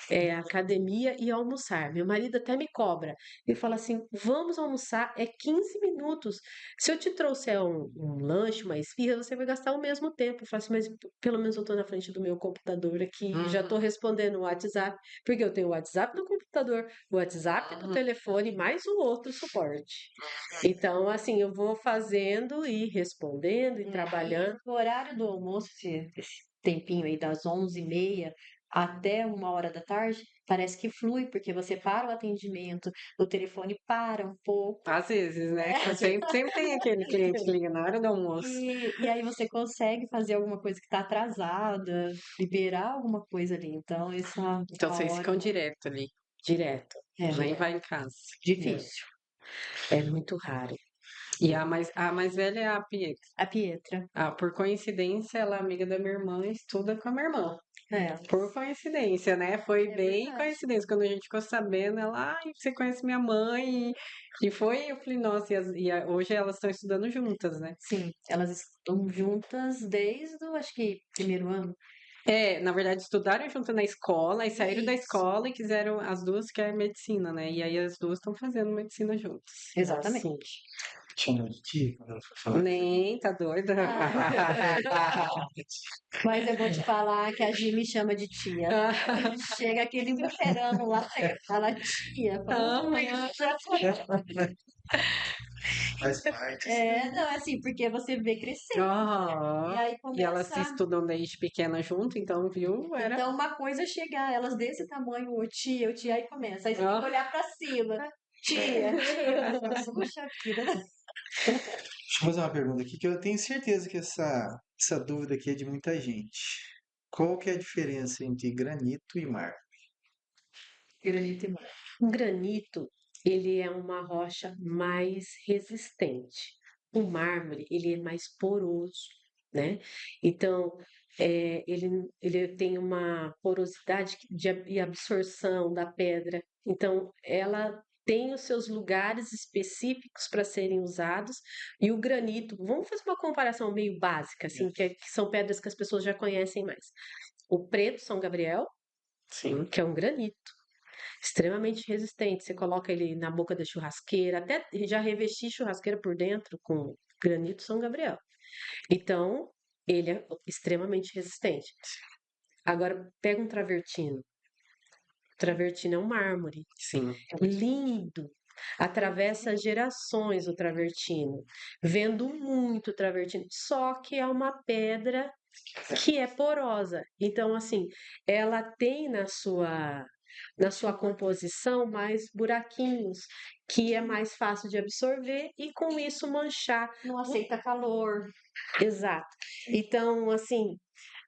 É academia e almoçar. Meu marido até me cobra. Ele fala assim: vamos almoçar, é 15 minutos. Se eu te trouxer um lanche, uma esfirra, você vai gastar o mesmo tempo. Eu falo assim, mas pelo menos eu tô na frente do meu computador aqui, já tô respondendo o WhatsApp, porque eu tenho o WhatsApp no computador, o WhatsApp no telefone, mais o outro suporte. Então, assim, eu vou fazendo e respondendo e trabalhando. O horário do almoço, esse tempinho aí das 11h30 até 1h da tarde, parece que flui, porque você para o atendimento, o telefone para um pouco, Às vezes, né? Sempre tem aquele cliente que liga na hora do almoço. e aí você consegue fazer alguma coisa que está atrasada, liberar alguma coisa ali. Então, essa Então vocês hora ficam direto ali. Direto. Nem vai em casa. Difícil. É muito raro. E a mais velha é a Pietra. a Pietra. Ah, por coincidência, ela é amiga da minha irmã e estuda com a minha irmã. É, Por coincidência, né? Foi é bem verdade. coincidência. Quando a gente ficou sabendo, ela, ai, você conhece minha mãe? E foi, eu falei, nossa, hoje elas estão estudando juntas, né? Sim, elas estão juntas desde o, acho que, primeiro ano. É, na verdade, estudaram junto na escola e saíram da Isso, escola e quiseram, as duas querem medicina, né? E aí as duas estão fazendo medicina juntas. exatamente. Assim. Chamou de tia quando ela foi falar. Nem, tá doida? Mas eu vou te falar que a Gi me chama de tia. Chega aquele veterano lá e fala tia. Fala, Faz parte. é, não, é assim, porque você vê crescer. E Aham. aí E elas se começa. estudam desde pequena junto, então, viu? Era. Então, uma coisa é chegar, elas desse tamanho, o tia, aí começa. Aí você tem que Ah. olhar pra cima. Tia, tia. Puxa vida. Deixa eu fazer uma pergunta aqui, que eu tenho certeza que essa dúvida aqui é de muita gente. Qual que é a diferença entre granito e mármore? Granito e mar. O granito, ele é uma rocha mais resistente. O mármore, ele é mais poroso, né? Então, ele tem uma porosidade e absorção da pedra. Então, ela tem os seus lugares específicos para serem usados. E o granito, vamos fazer uma comparação meio básica, assim, que são pedras que as pessoas já conhecem mais. O preto São Gabriel, Sim. que é um granito extremamente resistente. Você coloca ele na boca da churrasqueira, até já revesti churrasqueira por dentro com granito São Gabriel. Então, ele é extremamente resistente. Agora, pega um travertino. Travertino é um mármore, Sim. lindo. Atravessa gerações o travertino. Vendo muito travertino. Só que é uma pedra que é porosa. Então, assim, ela tem na sua composição mais buraquinhos, que é mais fácil de absorver e com isso manchar. Não aceita calor. Exato. Então, assim,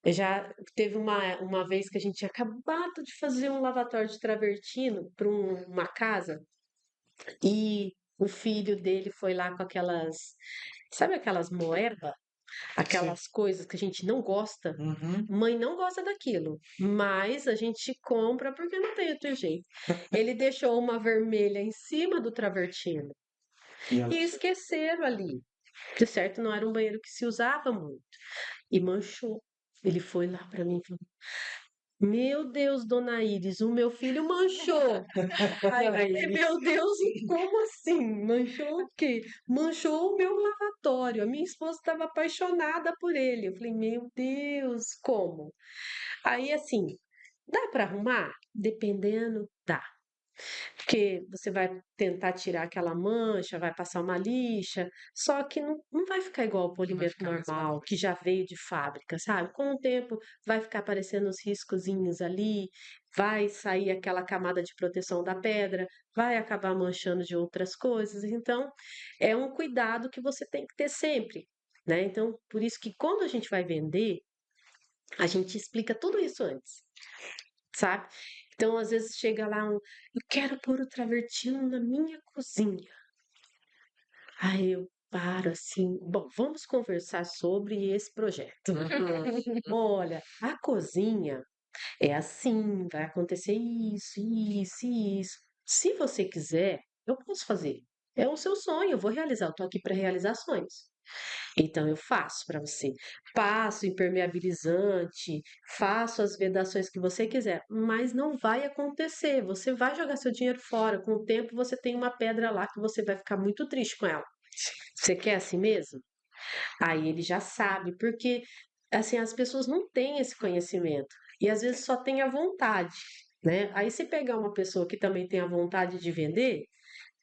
já teve uma vez que a gente tinha acabado de fazer um lavatório de travertino para uma casa e o filho dele foi lá com aquelas, sabe aquelas moeba? Sim. Aquelas coisas que a gente não gosta. Uhum. Mãe não gosta daquilo, mas a gente compra porque não tem outro jeito. Ele deixou uma vermelha em cima do travertino E ela e esqueceram ali. De certo, não era um banheiro que se usava muito. E manchou. Ele foi lá para mim e falou: Meu Deus, dona Iris, o meu filho manchou. Aí eu falei: Meu Deus, como assim? Manchou o quê? Manchou o meu lavatório. A minha esposa estava apaixonada por ele. Eu falei: Meu Deus, como? Aí, assim, dá para arrumar? Dependendo, dá. Porque você vai tentar tirar aquela mancha, vai passar uma lixa, só que não vai ficar igual ao Não vai polimento ficar a mesma normal, que coisa. já veio de fábrica, sabe? Com o tempo vai ficar aparecendo os riscozinhos ali, vai sair aquela camada de proteção da pedra, vai acabar manchando de outras coisas. Então, é um cuidado que você tem que ter sempre, né? Então, por isso que quando a gente vai vender, a gente explica tudo isso antes, sabe? Então, às vezes chega lá eu quero pôr o travertino na minha cozinha. Aí eu paro assim, bom, vamos conversar sobre esse projeto. Uhum. Olha, a cozinha é assim, vai acontecer isso, isso, isso. Se você quiser, eu posso fazer. É o seu sonho, eu vou realizar, eu tô aqui para realizar sonhos. Então eu faço para você. Passo impermeabilizante, faço as vedações que você quiser, mas não vai acontecer. Você vai jogar seu dinheiro fora. Com o tempo você tem uma pedra lá que você vai ficar muito triste com ela. Você quer assim mesmo? Aí ele já sabe, porque assim as pessoas não têm esse conhecimento e às vezes só tem a vontade, né? Aí se pegar uma pessoa que também tem a vontade de vender,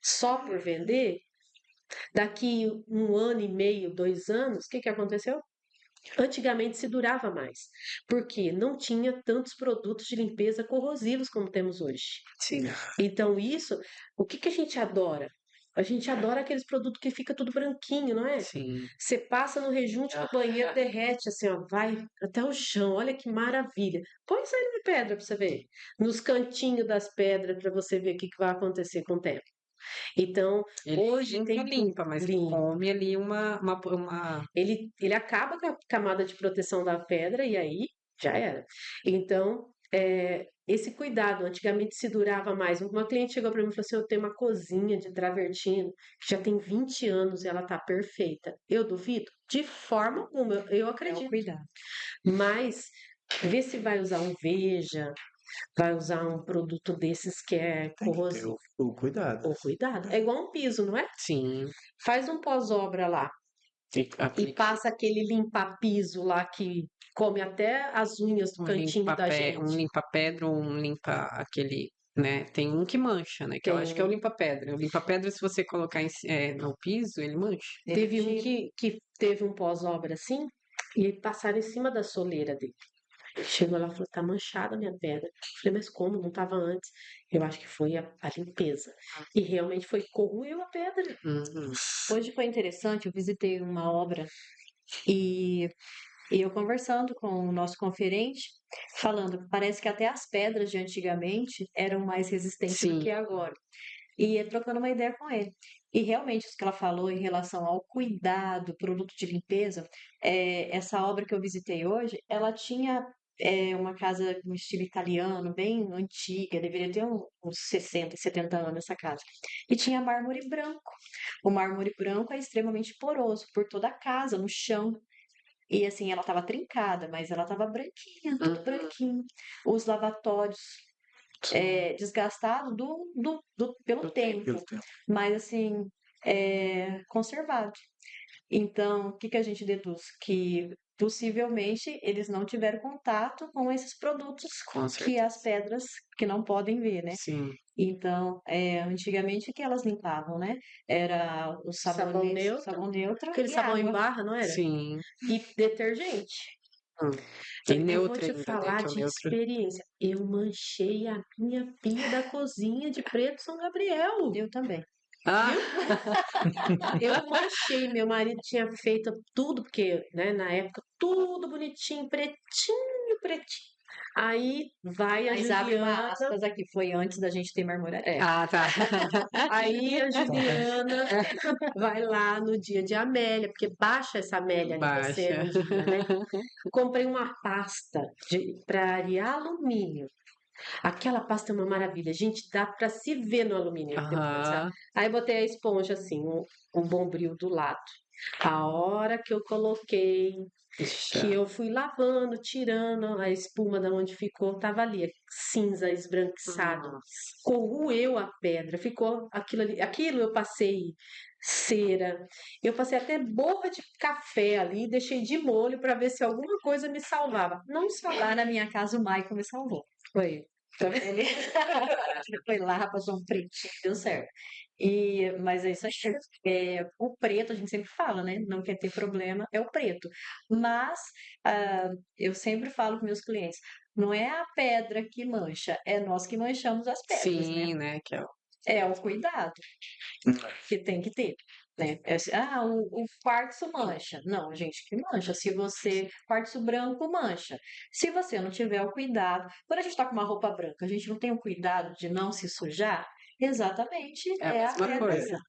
só por vender, daqui 1 ano e meio, 2 anos, o que que aconteceu? Antigamente se durava mais, porque não tinha tantos produtos de limpeza corrosivos como temos hoje. Sim. Então, isso, o que que a gente adora? A gente adora aqueles produtos que fica tudo branquinho, não é? Sim. Você passa no rejunte do banheiro, derrete assim, ó, vai até o chão. Olha que maravilha. Põe isso aí de pedra para você ver. Nos cantinhos das pedras para você ver o que que vai acontecer com o tempo. Então, Ele hoje limpa, tem tudo limpa, mas limpo. come ali uma... Ele acaba com a camada de proteção da pedra e aí já era. Então, esse cuidado, antigamente se durava mais. Uma cliente chegou para mim e falou assim: eu tenho uma cozinha de travertino que já tem 20 anos e ela tá perfeita. Eu duvido? De forma alguma, eu É o acredito. cuidado. Mas vê se vai usar um Veja, vai usar um produto desses que é Tem que ter corrosivo. o cuidado. O cuidado. É igual um piso, não é? Sim. Faz um pós-obra lá E e aplica passa aquele limpa-piso lá que come até as unhas do cantinho da um gente. limpa-pedra ou um limpa aquele, né? Tem um que mancha, né? Que eu Tem acho que é o um, limpa-pedra. O limpa-pedra, se você colocar no piso, ele mancha. Ele teve um tira. que teve um pós-obra assim e passaram em cima da soleira dele. Chegou lá e falou: tá manchada a minha pedra. Eu falei: mas como? Não estava antes. Eu acho que foi a limpeza. E realmente foi, corroeu a pedra. Uhum. Hoje foi interessante, eu visitei uma obra e, e eu conversando com o nosso conferente, falando que parece que até as pedras de antigamente eram mais resistentes do Sim. que agora. E trocando uma ideia com ele. E realmente, isso que ela falou em relação ao cuidado, produto de limpeza, essa obra que eu visitei hoje, ela tinha uma casa no estilo italiano, bem antiga, deveria ter uns 60, 70 anos essa casa. E tinha mármore branco. O mármore branco é extremamente poroso por toda a casa, no chão. E assim, ela estava trincada, mas ela estava branquinha, tudo Uhum. branquinho. Os lavatórios desgastado pelo Do tempo. tempo, Pelo tempo. mas assim, conservado. Então, o que que a gente deduz? Que possivelmente eles não tiveram contato com esses produtos Com que certeza. as pedras que não podem ver, né? Sim. Então, antigamente o que elas limpavam, né? Era o Sabão neutro, sabão neutro aquele e sabão em água. barra, não era? Sim. E detergente. Hum. E Eu vou neutro te ainda, né? falar Que é o de neutro. experiência. Eu manchei a minha pia da cozinha de preto São Gabriel. Eu também. Ah! Eu manchei, meu marido tinha feito tudo, porque, né, na época, tudo bonitinho, pretinho, pretinho. Aí vai a Mas abre uma Juliana, aspas aqui, foi antes da gente ter marmoraria. Ah, tá. aí a Juliana vai lá no dia de Amélia, porque baixa essa Amélia em você Baixa. no dia, né? Comprei uma pasta para arear alumínio. Aquela pasta é uma maravilha, gente, dá para se ver no alumínio depois, tá? Aham. Aí botei a esponja assim, um bombril do lado. A hora que eu coloquei, que Já. eu fui lavando, tirando a espuma da onde ficou, tava ali, cinza, esbranquiçado. Nossa. Corroeu a pedra, ficou aquilo ali. Aquilo eu passei cera, eu passei até borra de café ali, deixei de molho para ver se alguma coisa me salvava. Não salvava. Lá na minha casa o Michael me salvou. Foi. Tá vendo? Ele foi lá, passou um pretinho, deu certo. Mas é isso aí. O preto, a gente sempre fala, né? Não quer ter problema, é o preto. Mas eu sempre falo com meus clientes, não é a pedra que mancha, é nós que manchamos as pedras, né? Sim, né? Que é o... É o cuidado que tem que ter. Né? O quartzo mancha. Não, gente, que mancha. Se você. Quartzo branco mancha. Se você não tiver o cuidado. Quando a gente está com uma roupa branca, a gente não tem o cuidado de não se sujar? Exatamente, É a é a mesma pedra coisa. branca.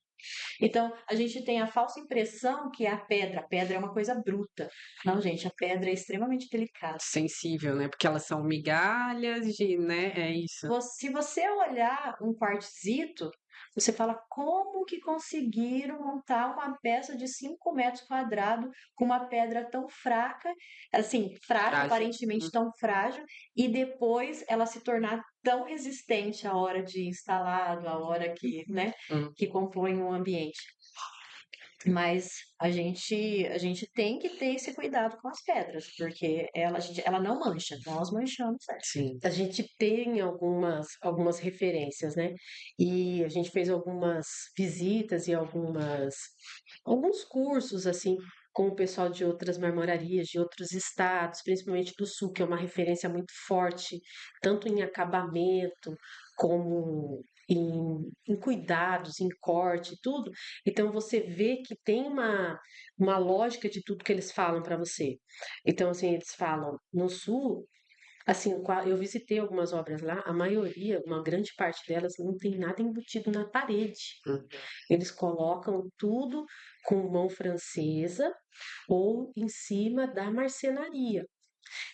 Então, a gente tem a falsa impressão que é a pedra. A pedra é uma coisa bruta. Não, gente, a pedra é extremamente delicada. Sensível, né? Porque elas são migalhas de, né? É isso. Se você olhar um quartzito, você fala como que conseguiram montar uma peça de 5 metros quadrados com uma pedra tão fraca, assim, frágil, Frágil. aparentemente tão frágil, e depois ela se tornar tão resistente à hora de instalado, à hora que, né, Hum. que compõe o ambiente. Mas a gente tem que ter esse cuidado com as pedras, porque ela não mancha, nós manchamos, certo? Sim. A gente tem algumas referências, né? E a gente fez algumas visitas e alguns cursos, assim, com o pessoal de outras marmorarias, de outros estados, principalmente do sul, que é uma referência muito forte, tanto em acabamento, como em cuidados, em corte, tudo. Então você vê que tem uma lógica de tudo que eles falam para você. Então, assim, eles falam no sul. Assim, eu visitei algumas obras lá, a maioria, uma grande parte delas, não tem nada embutido na parede. Hum. Eles colocam tudo com mão francesa ou em cima da marcenaria.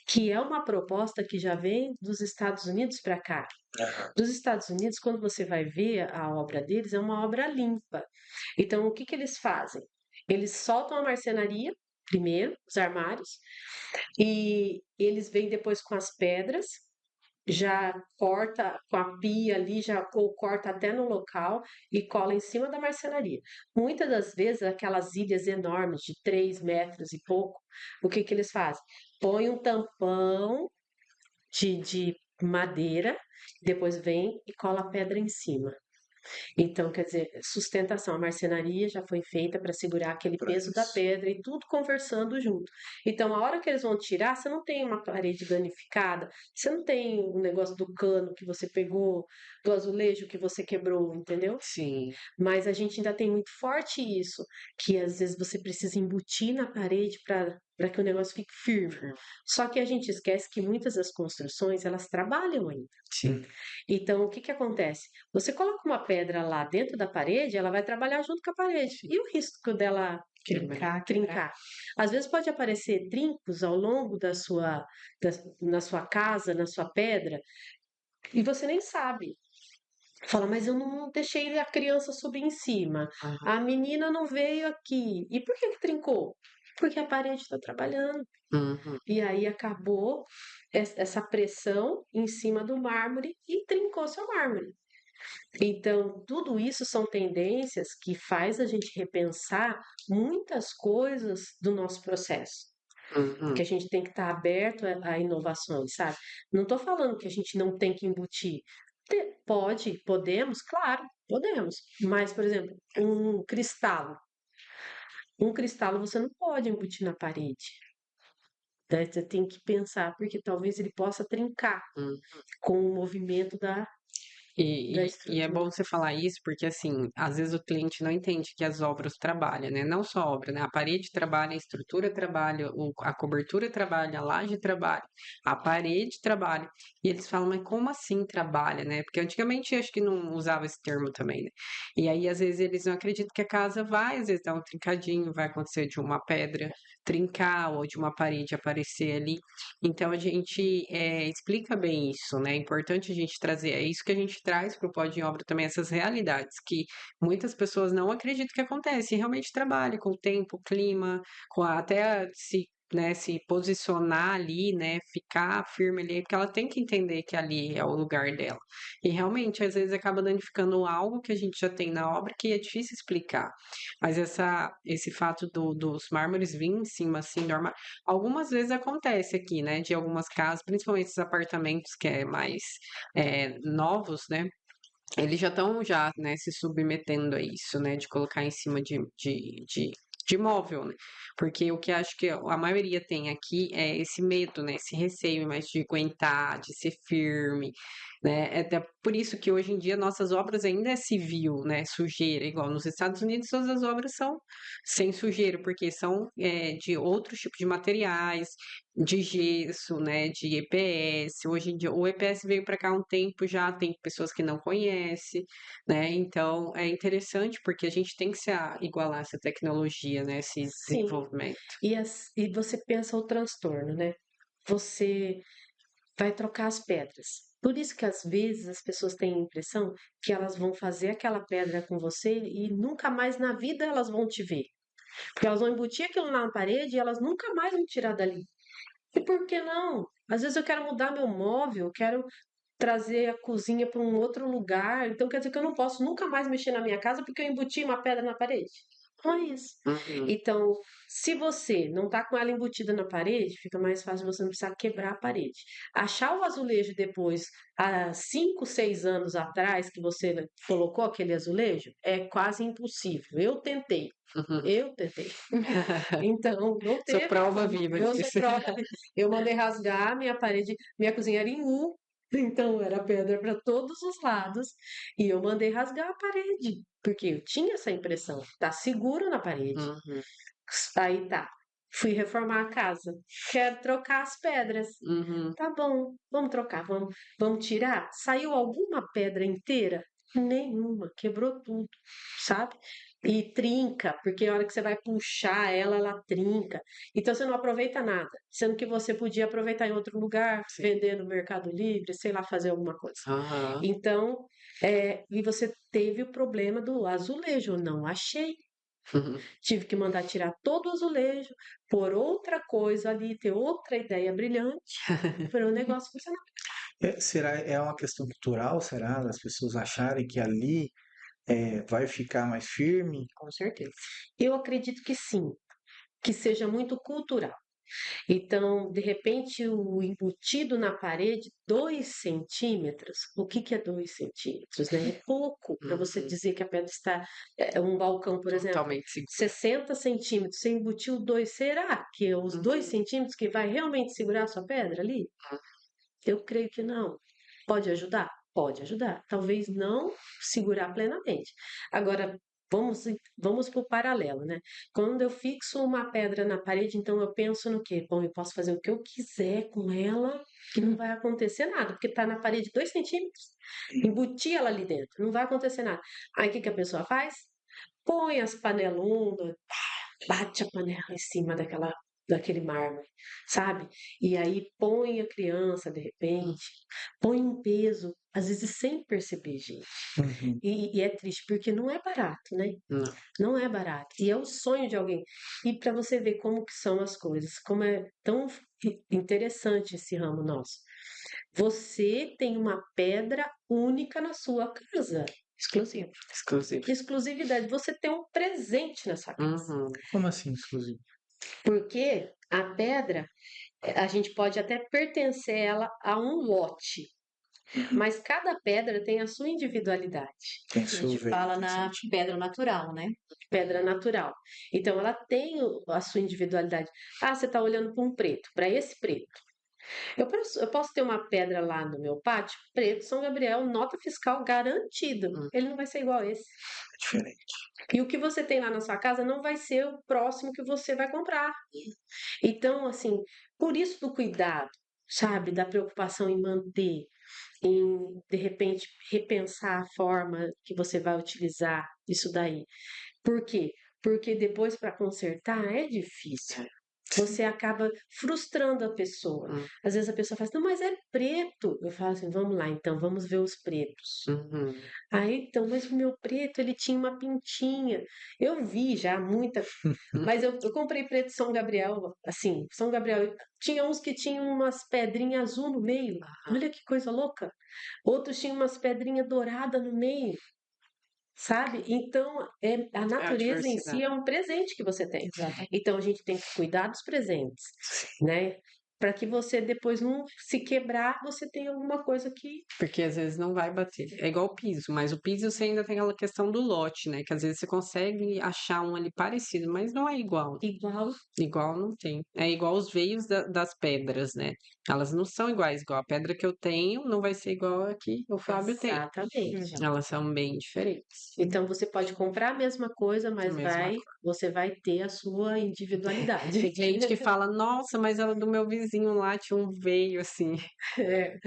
que é uma proposta que já vem dos Estados Unidos para cá. Dos Estados Unidos, quando você vai ver a obra deles, é uma obra limpa. Então, o que que eles fazem? Eles soltam a marcenaria, primeiro, os armários, e eles vêm depois com as pedras, já corta com a pia ali, já ou corta até no local e cola em cima da marcenaria. Muitas das vezes, aquelas ilhas enormes de 3 metros e pouco, o que que eles fazem? Põe um tampão de madeira, depois vem e cola a pedra em cima. Então, quer dizer, sustentação, a marcenaria já foi feita para segurar aquele Pra peso da isso. pedra e tudo conversando junto. Então, a hora que eles vão tirar, você não tem uma parede danificada, você não tem um negócio do cano que você pegou, do azulejo que você quebrou, entendeu? Sim. Mas a gente ainda tem muito forte isso, que às vezes você precisa embutir na parede para que o negócio fique firme. Só que a gente esquece que muitas das construções, elas trabalham ainda. Sim. Então, o que que acontece? Você coloca uma pedra lá dentro da parede, ela vai trabalhar junto com a parede. E o risco dela Trincar, quebrar. trincar? Às vezes pode aparecer trincos ao longo na sua casa, na sua pedra, e você nem sabe. Fala, mas eu não deixei a criança subir em cima. Aham. A menina não veio aqui. E por que que trincou? Porque a parede está trabalhando. Uhum. E aí acabou essa pressão em cima do mármore e trincou seu mármore. Então, tudo isso são tendências que faz a gente repensar muitas coisas do nosso processo. Uhum. Que a gente tem que estar aberto a inovações, sabe? Não estou falando que a gente não tem que embutir. Podemos, claro, podemos. Mas, por exemplo, um cristalo. Um cristalo você não pode embutir na parede. Né? Você tem que pensar, porque talvez ele possa trincar Uhum. com o movimento da E é estrutura. bom você falar isso porque, assim, às vezes o cliente não entende que as obras trabalham, né? Não só a obra, né? A parede trabalha, a estrutura trabalha, a cobertura trabalha, a laje trabalha, a parede trabalha. E eles falam, mas como assim trabalha, né? Porque antigamente acho que não usava esse termo também, né? E aí, às vezes, eles não acreditam que a casa vai, às vezes, dar um trincadinho, vai acontecer de uma pedra trincar ou de uma parede aparecer ali. Então a gente explica bem isso, né? É importante a gente trazer, é isso que a gente traz para o Pod em Obra também, essas realidades que muitas pessoas não acreditam que acontece, e realmente trabalha com o tempo, o clima, até se, né, se posicionar ali, né, ficar firme ali, porque ela tem que entender que ali é o lugar dela. E realmente, às vezes, acaba danificando algo que a gente já tem na obra que é difícil explicar. Mas esse fato dos mármores vir em cima, assim, do armário, algumas vezes acontece aqui, né, de algumas casas, principalmente esses apartamentos que é mais novos, né, eles já estão né, se submetendo a isso, né, de colocar em cima de móvel, né, porque o que acho que a maioria tem aqui é esse medo, né, esse receio mais de aguentar, de ser firme, né, é até por isso que hoje em dia nossas obras ainda é civil, né, sujeira, igual nos Estados Unidos todas as obras são sem sujeira, porque são de outros tipos de materiais, de gesso, né, de EPS. Hoje em dia, o EPS veio para cá há um tempo já, tem pessoas que não conhecem, né? Então é interessante porque a gente tem que igualar essa tecnologia, né, esse Sim. desenvolvimento. E você pensa o transtorno, né? Você vai trocar as pedras. Por isso que às vezes as pessoas têm a impressão que elas vão fazer aquela pedra com você e nunca mais na vida elas vão te ver. Porque elas vão embutir aquilo na parede e elas nunca mais vão tirar dali. E por que não? Às vezes eu quero mudar meu móvel, eu quero trazer a cozinha para um outro lugar. Então quer dizer que eu não posso nunca mais mexer na minha casa porque eu embuti uma pedra na parede. Não é isso. Uhum. Então, se você não tá com ela embutida na parede, fica mais fácil você não precisar quebrar a parede. Achar o azulejo depois, há 5, 6 anos atrás, que você colocou aquele azulejo, é quase impossível. Eu tentei. Uhum. Eu tentei. Então, não Sou teve prova como. viva Eu sou disso. prova. Eu mandei rasgar minha parede, minha cozinha era em U, então era pedra para todos os lados, e eu mandei rasgar a parede, porque eu tinha essa impressão, tá seguro na parede. Uhum. Aí tá. Fui reformar a casa. Quero trocar as pedras. Uhum. Tá bom, vamos trocar, vamos tirar. Saiu alguma pedra inteira? Nenhuma, quebrou tudo, sabe? E trinca, porque a hora que você vai puxar ela, ela trinca. Então você não aproveita nada, sendo que você podia aproveitar em outro lugar, Sim. vender no Mercado Livre, sei lá, fazer alguma coisa. Aham. Então, e você teve o problema do azulejo, eu não achei. Tive que mandar tirar todo o azulejo, pôr outra coisa ali, ter outra ideia brilhante para o negócio funcionar. Será é uma questão cultural, será? Das pessoas acharem que ali vai ficar mais firme? Com certeza. Eu acredito que sim, que seja muito cultural. Então, de repente, o embutido na parede, 2 centímetros. O que que é 2 centímetros, né? É pouco para você Uhum. dizer que a pedra está. Um balcão, por exemplo, Totalmente seguro. 60 centímetros. Você embutiu 2, será que é os 2 Uhum. centímetros que vai realmente segurar a sua pedra ali? Eu creio que não. Pode ajudar? Pode ajudar. Talvez não segurar plenamente. Agora, vamos para o paralelo, né? Quando eu fixo uma pedra na parede, então eu penso no quê? Bom, eu posso fazer o que eu quiser com ela, que não vai acontecer nada, porque está na parede 2 centímetros. Embuti ela ali dentro, não vai acontecer nada. Aí o que que a pessoa faz? Põe as panelunas, bate a panela em cima daquele mármore, sabe? E aí põe a criança, de repente, põe um peso, às vezes sem perceber, gente. Uhum. E é triste, porque não é barato, né? Não. Não é barato. E é o sonho de alguém. E para você ver como que são as coisas, como é tão interessante esse ramo nosso. Você tem uma pedra única na sua casa. Exclusiva. Exclusivo. Exclusividade. Você tem um presente na sua casa. Uhum. Como assim, exclusivo? Porque a pedra, a gente pode até pertencer ela a um lote, mas cada pedra tem a sua individualidade, Tem A seu gente veio, fala tem na sentido. pedra natural, né? pedra natural. Então ela tem a sua individualidade. Ah, você está olhando para um preto, para esse preto. Eu posso ter uma pedra lá no meu pátio, preto, São Gabriel, nota fiscal garantida. Ele não vai ser igual a esse. É diferente. E o que você tem lá na sua casa não vai ser o próximo que você vai comprar. Então, assim, por isso do cuidado, sabe, da preocupação em manter, em de repente repensar a forma que você vai utilizar isso daí. Por quê? Porque depois para consertar é difícil. Você acaba frustrando a pessoa. Hum. Às vezes a pessoa fala assim, não, mas é preto. Eu falo assim, vamos lá, então, vamos ver os pretos. Uhum. Aí, então, mas o meu preto, ele tinha uma pintinha. Eu vi já muita, mas eu comprei preto São Gabriel, assim, São Gabriel. Tinha uns que tinham umas pedrinhas azul no meio. Olha que coisa louca. Outros tinham umas pedrinhas douradas no meio, sabe? Então, a É a natureza em si diversidade. é um presente que você tem. Exatamente. Então, a gente tem que cuidar dos presentes, né? Para que você depois não se quebrar, você tenha alguma coisa que Porque às vezes não vai bater. É igual o piso, mas o piso você ainda tem aquela questão do lote, né? Que às vezes você consegue achar um ali parecido, mas não é igual. igual. Igual não tem. É igual os veios das pedras, né? Elas não são iguais, igual a pedra que eu tenho não vai ser igual a que o Fábio tem. Exatamente. Elas são bem diferentes. Então você pode comprar a mesma coisa, A mas mesma você vai ter a sua individualidade. Tem gente que fala, nossa, mas ela do meu vizinho lá tinha um veio assim. É,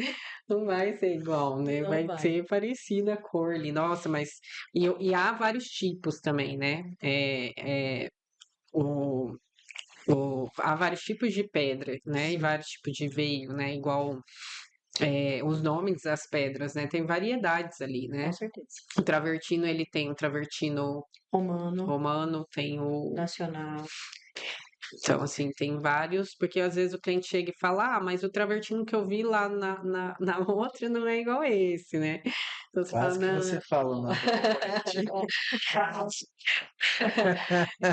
Não vai ser igual, né? não Vai vai. ser parecida a cor ali. Nossa, mas. E há vários tipos também, né? O, há vários tipos de pedra, né? E vários tipos de veio, né? Igual os nomes das pedras, né? Tem variedades ali, Com né? certeza. O travertino, ele tem o travertino Romano, romano, tem o. nacional. Então, assim, tem vários, porque às vezes o cliente chega e fala, ah, mas o travertino que eu vi lá na outra não é igual esse, né? Então você fala, Quase que não, você fala o nome do concorrente.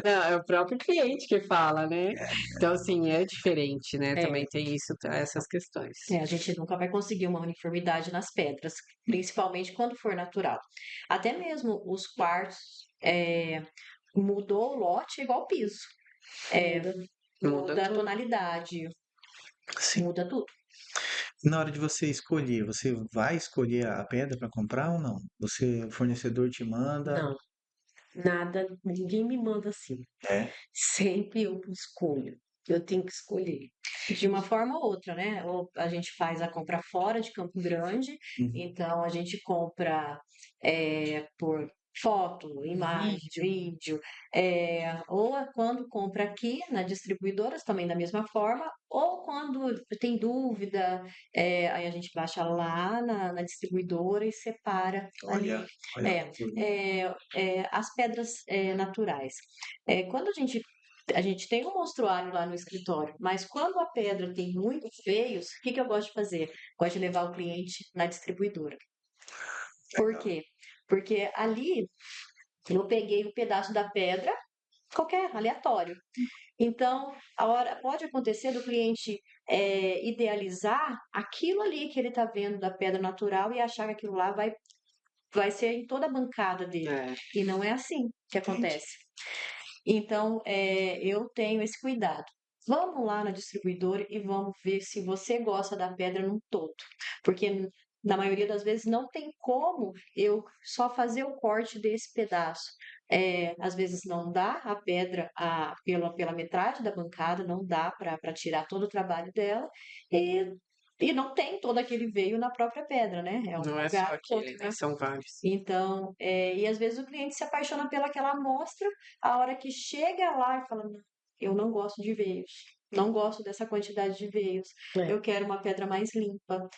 não, é o próprio cliente que fala, né? Então, assim, é diferente, né? É, Também tem isso, essas questões. A gente nunca vai conseguir uma uniformidade nas pedras, principalmente quando for natural. Até mesmo os quartos, mudou o lote igual o piso. Muda Muda a tudo. tonalidade, Sim. muda tudo. Na hora de você escolher, você vai escolher a pedra para comprar ou não? O fornecedor te manda? não, nada, ninguém me manda assim. É. Sempre eu escolho. Eu tenho que escolher. De uma forma ou outra, né? Ou a gente faz a compra fora de Campo Grande, Uhum. então a gente compra por foto, imagem, vídeo, ou quando compra aqui na distribuidoras também da mesma forma, ou quando tem dúvida, aí a gente baixa lá na distribuidora e separa ali. Olha É, que tudo. as pedras naturais. Quando a gente tem um monstruário lá no escritório, mas quando a pedra tem muitos veios, o que que eu gosto de fazer? Gosto de levar o cliente na distribuidora. Por Legal. quê? Porque ali eu peguei um pedaço da pedra, qualquer, aleatório. Então, a hora pode acontecer do cliente idealizar aquilo ali que ele está vendo da pedra natural e achar que aquilo lá vai ser em toda a bancada dele. É. E não é assim que acontece. Então, eu tenho esse cuidado. Vamos lá na distribuidora e vamos ver se você gosta da pedra num todo. Porque na maioria das vezes não tem como eu só fazer o corte desse pedaço. Às vezes não dá a pedra pela metragem da bancada, não dá para tirar todo o trabalho dela. E não tem todo aquele veio na própria pedra, né? É um Não é só lugar todo, aquele, né? né? São vários. Então, e às vezes o cliente se apaixona pelaquela amostra, a hora que chega lá e fala, "Não, eu não gosto de veios, não gosto dessa quantidade de veios, É. eu quero uma pedra mais limpa."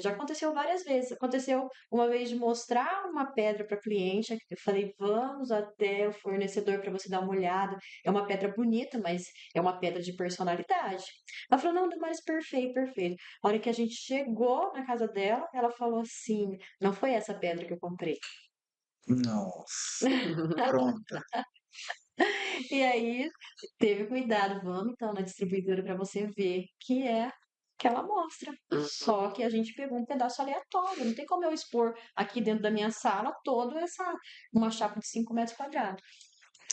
Já aconteceu várias vezes. Aconteceu uma vez de mostrar uma pedra para cliente, eu falei, vamos até o fornecedor para você dar uma olhada. É uma pedra bonita, mas é uma pedra de personalidade. Ela falou, não, mas perfeito, perfeito. A hora que a gente chegou na casa dela, ela falou assim, não foi essa pedra que eu comprei. Nossa, pronta. E aí, teve cuidado, vamos então na distribuidora para você ver que é aquela amostra. Só que a gente pegou um pedaço aleatório, não tem como eu expor aqui dentro da minha sala todo uma chapa de 5 metros quadrados.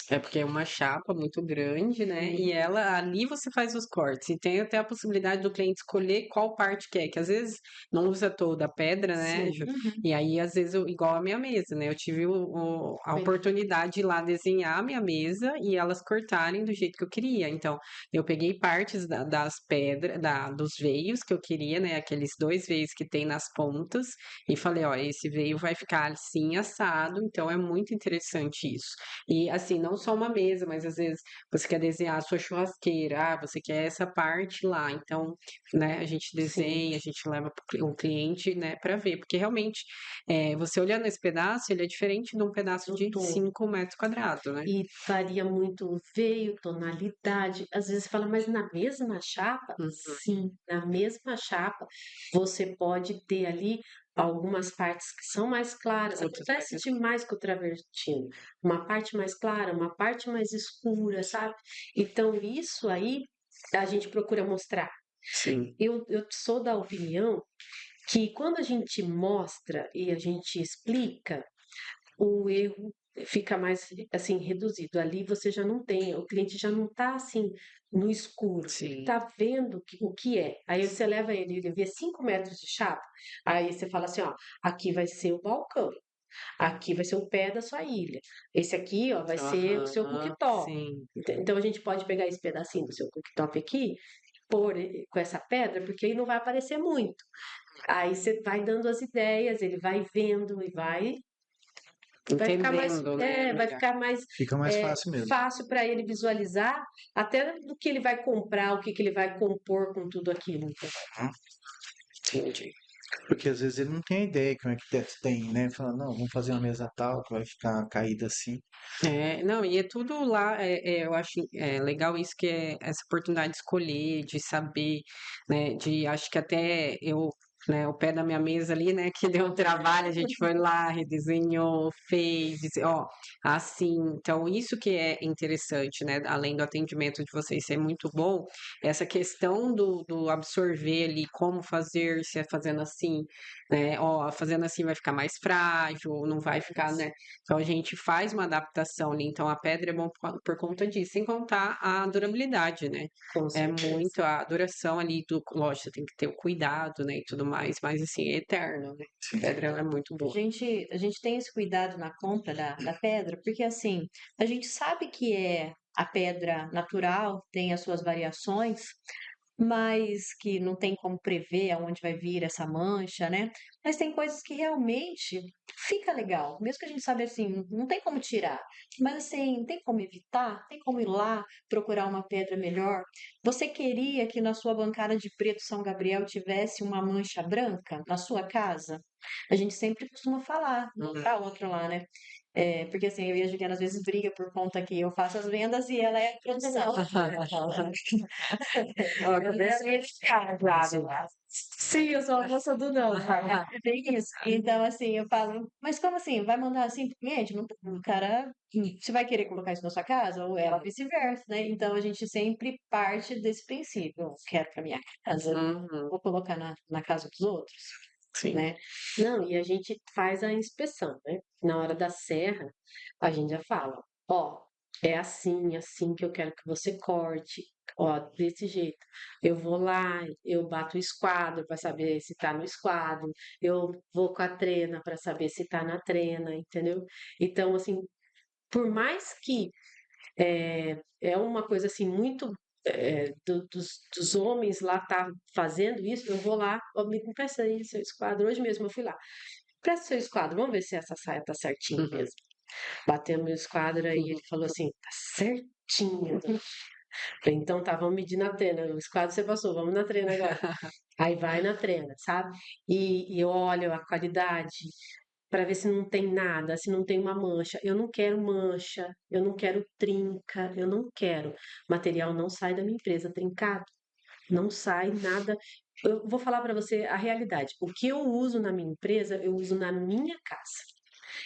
É porque é uma chapa muito grande, né? E ela ali você faz os cortes. E tem até a possibilidade do cliente escolher qual parte quer, que às vezes não usa toda a pedra, né, Sim. Ju? Uhum. E aí, às vezes, igual a minha mesa, né? Eu tive a oportunidade de ir lá desenhar a minha mesa e elas cortarem do jeito que eu queria. Então, eu peguei partes das pedras, dos veios que eu queria, né? Aqueles 2 veios que tem nas pontas, e falei, ó, esse veio vai ficar assim assado, então é muito interessante isso. E assim, não só uma mesa, mas às vezes você quer desenhar a sua churrasqueira, você quer essa parte lá. Então, né, a gente Sim. desenha, a gente leva o cliente, né, para ver, porque realmente, você olhando esse pedaço, ele é diferente de um pedaço Do de todo. 5 metros quadrados, né? E varia muito o veio, tonalidade. Às vezes fala, mas na mesma chapa? Uhum. Sim, na mesma chapa você pode ter ali algumas partes que são mais claras. Outras mais Acontece demais com o travertino. Uma parte mais clara, uma parte mais escura, sabe? Então, isso aí a gente procura mostrar. Sim. Eu sou da opinião que quando a gente mostra e a gente explica, o erro fica mais assim reduzido. Ali você já não tem, o cliente já não está assim no escuro, ele Sim. está vendo o que é. Aí você leva ele vê 5 metros de chapa, aí você fala assim, ó, aqui vai ser o balcão, aqui vai ser o pé da sua ilha, esse aqui, ó, vai ser o seu Aham, cooktop. sim. Então a gente pode pegar esse pedacinho do seu cooktop aqui, pôr com essa pedra, porque aí não vai aparecer muito. Aí você vai dando as ideias, ele vai vendo e Entendendo, né, vai melhor. ficar mais Fica mais fácil mesmo. fácil para ele visualizar até do que ele vai comprar, o que que ele vai compor com tudo aquilo. Entendi. Porque às vezes ele não tem ideia como é que tem, né? Fala, não, vamos fazer uma mesa tal que vai ficar caída assim. Não, e é tudo lá, eu acho legal isso que é essa oportunidade de escolher, de saber, né, acho que até né, o pé da minha mesa ali, né, que deu um trabalho, a gente foi lá, redesenhou, fez, disse, ó, assim, então isso que é interessante, né, além do atendimento de vocês ser muito bom, essa questão do absorver ali, como fazer, se é fazendo assim, né, ó, fazendo assim vai ficar mais frágil, não vai ficar, né, então a gente faz uma adaptação ali, então a pedra é bom por conta disso, sem contar a durabilidade, né? Com É certeza. muito a duração ali do, lógico, você tem que ter o cuidado, né, e tudo mais, mas assim, é eterno, né? A pedra ela é muito boa. A gente tem esse cuidado na compra da pedra, porque assim, a gente sabe que é a pedra natural tem as suas variações, mas que não tem como prever aonde vai vir essa mancha, né? Mas tem coisas que realmente fica legal, mesmo que a gente sabe assim, não tem como tirar, mas assim, tem como evitar, tem como ir lá procurar uma pedra melhor. Você queria que na sua bancada de preto São Gabriel tivesse uma mancha branca na sua casa? A gente sempre costuma falar para outra lá, né? Porque assim, eu e a Juliana às vezes briga por conta que eu faço as vendas e ela é a produção. Ó, sim, eu sou a moça do não. É bem isso. Então, assim, eu falo, mas como assim? Vai mandar assim pro cliente? Não, o cara, você vai querer colocar isso na sua casa? Ou ela vice-versa, né? Então, a gente sempre parte desse princípio. Eu quero pra minha casa, Uhum, vou colocar na casa dos outros, sim. né? Não, e a gente faz a inspeção, né? Na hora da serra, a gente já fala, ó, é assim, assim que eu quero que você corte, ó, desse jeito. Eu vou lá, eu bato o esquadro para saber se tá no esquadro, eu vou com a trena para saber se tá na trena, entendeu? Então, assim, por mais que é uma coisa assim muito dos homens lá tá fazendo isso, eu vou lá, ó, me empresta aí seu esquadro. Hoje mesmo eu fui lá. Presta seu esquadro, vamos ver se essa saia tá certinha Uhum. mesmo. Batemos no esquadro aí, ele falou assim, tá certinha. Falei, então tá, vamos medir na trena. O esquadro você passou, vamos na trena agora. Aí vai na trena, sabe? E eu olho a qualidade para ver se não tem nada, se não tem uma mancha. Eu não quero mancha, eu não quero trinca, eu não quero. O material não sai da minha empresa trincado, não sai nada. Eu vou falar para você a realidade. O que eu uso na minha empresa, eu uso na minha casa.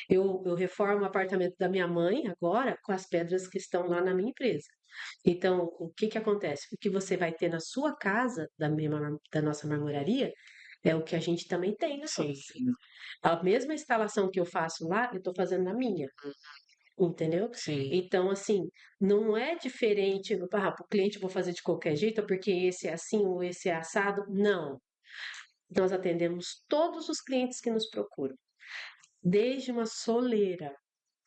Eu reformo o apartamento da minha mãe agora com as pedras que estão lá na minha empresa. Então, o que que acontece? O que você vai ter na sua casa, da nossa marmoraria, é o que a gente também tem na Sim, nossa. A mesma instalação que eu faço lá, eu estou fazendo na minha, entendeu? sim. Então, assim, não é diferente, para o cliente eu vou fazer de qualquer jeito, porque esse é assim ou esse é assado. Não. Nós atendemos todos os clientes que nos procuram, desde uma soleira.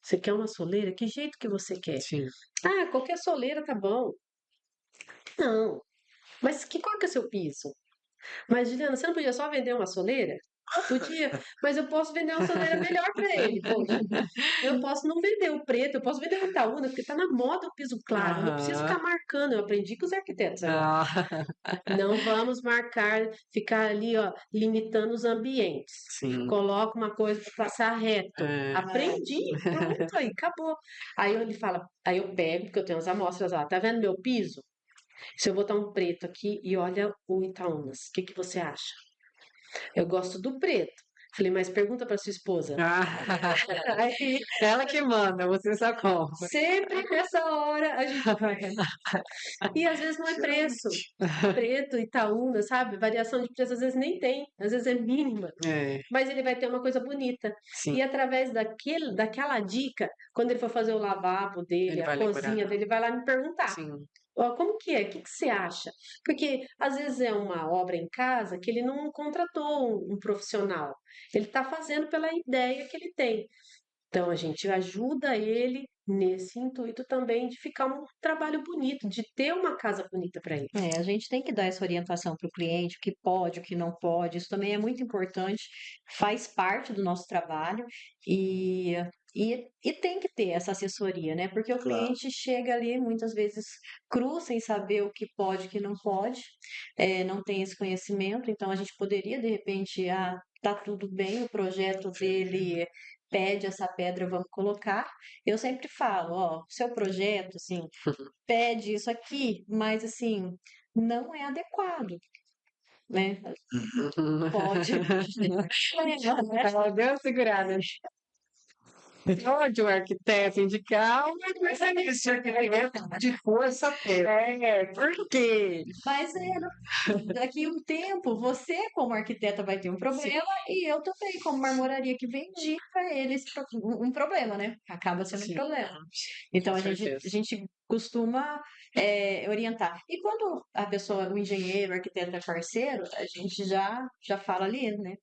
Você quer uma soleira? Que jeito que você quer? Sim. Ah, qualquer soleira tá bom. Não. Mas que cor que é seu piso? Mas, Juliana, você não podia só vender uma soleira? Podia, mas eu posso vender uma soleira melhor para ele, poxa. Eu posso não vender o preto, eu posso vender o Itaúna, porque tá na moda o piso claro. Eu não preciso Aham. ficar marcando. Eu aprendi com os arquitetos agora. Ah, Não vamos marcar, ficar ali, ó, limitando os ambientes. sim. Coloca uma coisa para passar reto. É. Aprendi, pronto, aí acabou. Aí ele fala, aí eu pego, porque eu tenho as amostras lá, tá vendo meu piso? Se eu botar um preto aqui e olha o Itaúnas, o que que você acha? Eu gosto do preto. Falei, mas pergunta para sua esposa. Ah, Aí, ela que manda, você só compra. sempre nessa hora a gente vai. E às vezes não é preço. Preto, Itaúna, sabe? Variação de preço às vezes nem tem, às vezes é mínima. É, Mas ele vai ter uma coisa bonita. sim, E através daquela dica, quando ele for fazer o lavabo dele, ele a vai lembrar. cozinha dele, vai lá me perguntar. Sim, Ó, como que é? O que que você acha? Porque às vezes é uma obra em casa que ele não contratou um profissional. Ele está fazendo pela ideia que ele tem. Então a gente ajuda ele nesse intuito também de ficar um trabalho bonito, de ter uma casa bonita para ele. A gente tem que dar essa orientação para o cliente, o que pode, o que não pode. Isso também é muito importante, faz parte do nosso trabalho e, e tem que ter essa assessoria, né? Porque o Claro. cliente chega ali muitas vezes cru, sem saber o que pode, o que não pode, não tem esse conhecimento, então a gente poderia, de repente, tá tudo bem, o projeto dele pede essa pedra, vamos colocar. Eu sempre falo, ó, seu projeto, assim, pede isso aqui, mas assim, não é adequado, né? Pode. ela deu uma segurada. Pode o arquiteto indicar uma coisa Esse arquiteto de força pega. é, por quê? Mas daqui a um tempo, você, como arquiteta, vai ter um problema e eu também, como marmoraria que vendi para eles um problema, né? Acaba sendo um Sim, problema. Então com a certeza. gente costuma orientar. E quando a pessoa, o engenheiro, o arquiteto é parceiro, a gente já fala ali, né?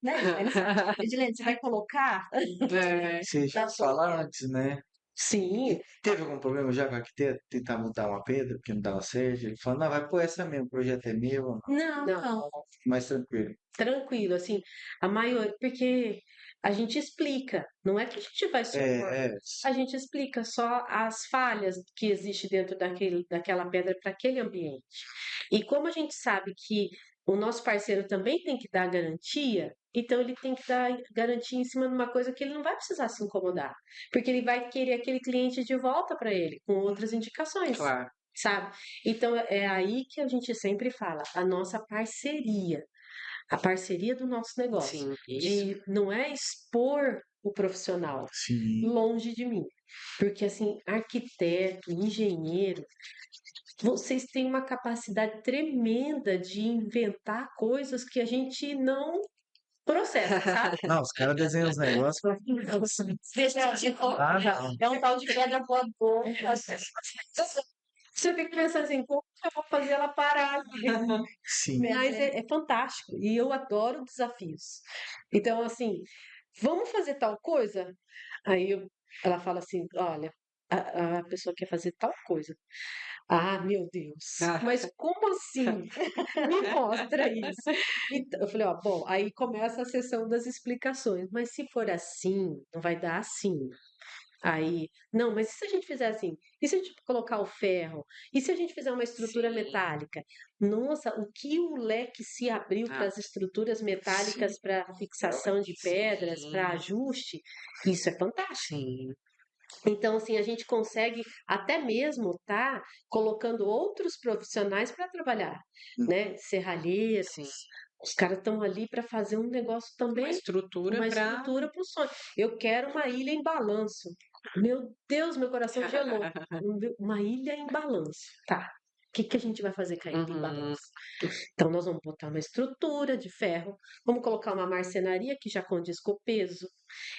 Edilene, você vai colocar É, Você já na sua fala antes, né? Sim, Teve algum problema já com o arquiteto tentar mudar uma pedra porque não dava certo? Ele falou, não, vai pôr essa mesmo, o projeto é meu, Não, não. não. mais tranquilo. Tranquilo, assim, a maioria, porque a gente explica, não é que a gente vai supor, É, a gente explica só as falhas que existem dentro daquela pedra para aquele ambiente. E como a gente sabe que o nosso parceiro também tem que dar garantia, então ele tem que dar garantia em cima de uma coisa que ele não vai precisar se incomodar, porque ele vai querer aquele cliente de volta para ele, com outras indicações, Claro. sabe? Então é aí que a gente sempre fala, a parceria do nosso negócio, Sim, isso. de não é expor o profissional sim. longe de mim, porque assim, arquiteto, engenheiro, vocês têm uma capacidade tremenda de inventar coisas que a gente não processa, sabe? Não, os caras desenham os negócios. Deixa eu te Ah, contar. não. É um tal de pedra voadora. Você tem que pensar assim, como que eu vou fazer ela parar? Sim. Mas é fantástico e eu adoro desafios. Então, assim, vamos fazer tal coisa? Ela fala assim: olha, a pessoa quer fazer tal coisa. Ah, meu Deus, mas como assim? Me mostra isso. Então, eu falei: ó, bom, aí começa a sessão das explicações, mas se for assim, não vai dar assim. Aí, não, mas e se a gente fizer assim? E se a gente colocar o ferro? E se a gente fizer uma estrutura Sim. metálica? Nossa, o que o leque se abriu para Ah, as estruturas metálicas, sim. para fixação de pedras, para Sim. ajuste, isso é fantástico. Sim. Então, assim, a gente consegue até mesmo estar colocando outros profissionais para trabalhar, né? Serralheiros, Sim. os caras estão ali para fazer um negócio Uma também, estrutura uma para. estrutura para o sonho. Eu quero uma ilha em balanço. Meu Deus, meu coração gelou. Uma ilha em balanço. Tá. O que que a gente vai fazer com a ilha em Uhum. balanço? Então, nós vamos botar uma estrutura de ferro, vamos colocar uma marcenaria que já condiz com o peso.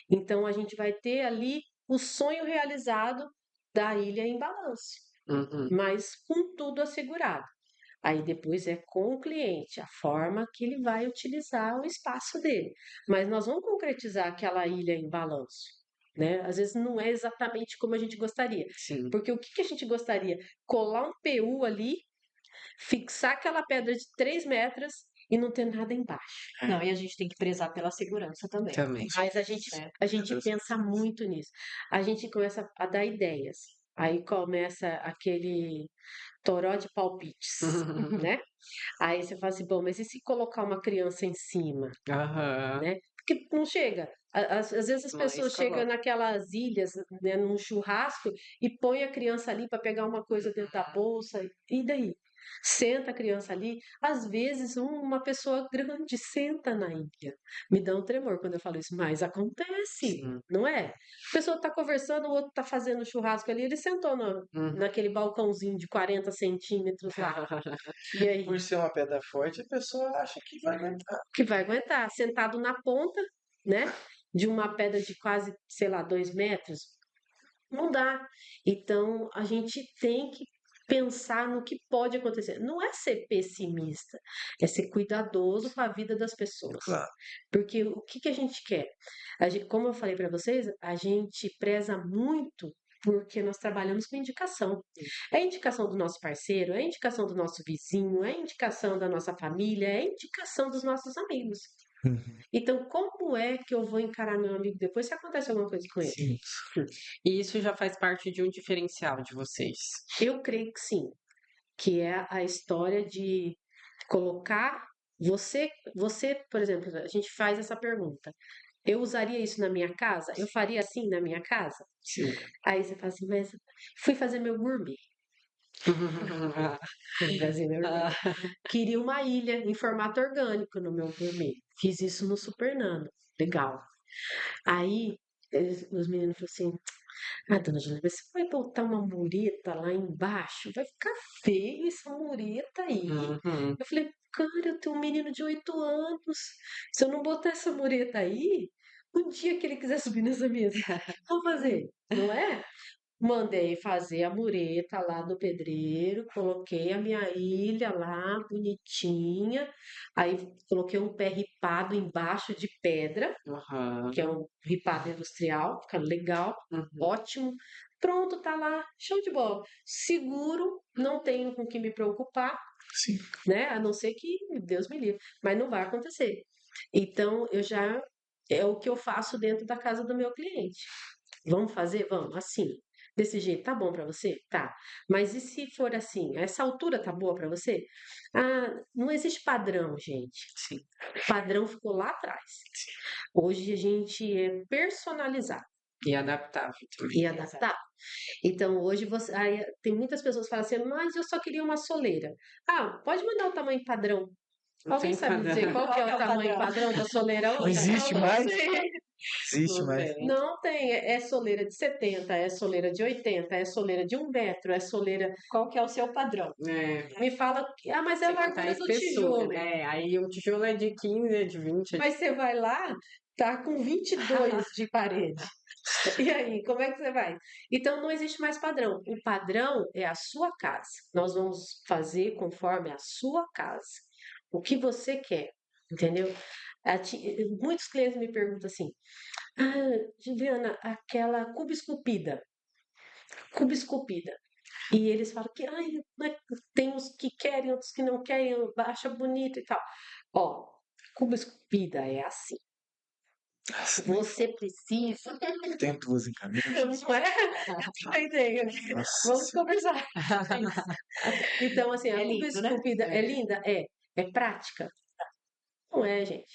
Então, a gente vai ter ali o sonho realizado da ilha em balanço, Uhum. mas com tudo assegurado. Aí depois é com o cliente, a forma que ele vai utilizar o espaço dele. Mas nós vamos concretizar aquela ilha em balanço, né? Às vezes não é exatamente como a gente gostaria. Sim. Porque o que que a gente gostaria? Colar um PU ali, fixar aquela pedra de 3 metros e não ter nada embaixo. Não, e a gente tem que prezar pela segurança também. Também. Mas a gente, É. a gente pensa muito nisso. A gente começa a dar ideias. Aí começa aquele toró de palpites, né? Aí você fala assim, bom, mas e se colocar uma criança em cima, Aham. né? Porque não chega. Às vezes as Mas pessoas chegam coloca. naquelas ilhas, né, num churrasco e põe a criança ali para pegar uma coisa dentro da bolsa. E daí? Senta a criança ali. Às vezes uma pessoa grande senta na ilha. Me dá um tremor quando eu falo isso, mas acontece, Sim. não é? A pessoa está conversando, o outro está fazendo churrasco ali, ele sentou Uhum. naquele balcãozinho de 40 centímetros lá. E aí? Por ser uma pedra forte, a pessoa acha que vai aguentar. Que vai aguentar, sentado na ponta, né? De uma pedra de quase, sei lá, 2 metros, não dá. Então a gente tem que pensar no que pode acontecer. Não é ser pessimista, é ser cuidadoso com a vida das pessoas. Claro. Porque o que que a gente quer? Como eu falei para vocês, a gente preza muito porque nós trabalhamos com indicação. É indicação do nosso parceiro, é indicação do nosso vizinho, é indicação da nossa família, é indicação dos nossos amigos. Uhum. Então, como é que eu vou encarar meu amigo depois se acontece alguma coisa com ele? Sim. E isso já faz parte de um diferencial de vocês. Eu creio que sim, que é a história de colocar você, por exemplo, a gente faz essa pergunta. Eu usaria isso na minha casa? Eu faria assim na minha casa? Sim. Aí você fala assim, mas fui fazer meu gourmet. Fui fazer meu gourmet. Queria uma ilha em formato orgânico no meu gourmet. Fiz isso no Super Nano. Legal. Aí os meninos falaram assim: ah, dona Júlia, mas você vai botar uma mureta lá embaixo? Vai ficar feio essa mureta aí. Uhum. Eu falei, cara, eu tenho um menino de 8 anos. Se eu não botar essa mureta aí, o dia que ele quiser subir nessa mesa, vou fazer, não é? Mandei fazer a mureta lá do pedreiro, coloquei a minha ilha lá, bonitinha. Aí coloquei um pé ripado embaixo de pedra, Aham. que é um ripado industrial, fica legal, Uhum. ótimo. Pronto, tá lá, show de bola. Seguro, não tenho com que me preocupar, Sim. né? A não ser que Deus me livre, mas não vai acontecer. Então, é o que eu faço dentro da casa do meu cliente. Vamos fazer? Vamos, assim. Desse jeito, tá bom pra você? Tá. Mas e se for assim? Essa altura tá boa pra você? Ah, não existe padrão, gente. Sim. O padrão ficou lá atrás. Hoje a gente é personalizado E adaptável também. e adaptar. Então, hoje aí, tem muitas pessoas que falam assim, mas eu só queria uma soleira. Ah, pode mandar o tamanho padrão. Alguém Tem sabe dizer padrão. qual que é o tamanho padrão? padrão da soleira Não hoje? existe Eu não mais? sei. Existe Não mais. tem. Não tem, é soleira de 70, é soleira de 80, é soleira de 1 metro, é soleira. Qual que é o seu padrão? É. Me fala, mas é a Sem contar a largura do espessura. tijolo. Aí o tijolo é de 15, é de 20. Mas você vai lá, tá com 22 de parede. E aí, como é que você vai? Então não existe mais padrão. O padrão é a sua casa. Nós vamos fazer conforme a sua casa. O que você quer, entendeu? Muitos clientes me perguntam assim: Ah, Juliana, aquela cuba esculpida. E eles falam que ai, né, tem uns que querem, outros que não querem, acha bonito e tal. Ó, cuba esculpida é assim. Você precisa. Tem duas encaminhadas. Não é? Eu tô ideia. Nossa Vamos Senhora. conversar. Então, assim, a É cuba lindo, né? esculpida é linda? É. É prática? Não é, gente.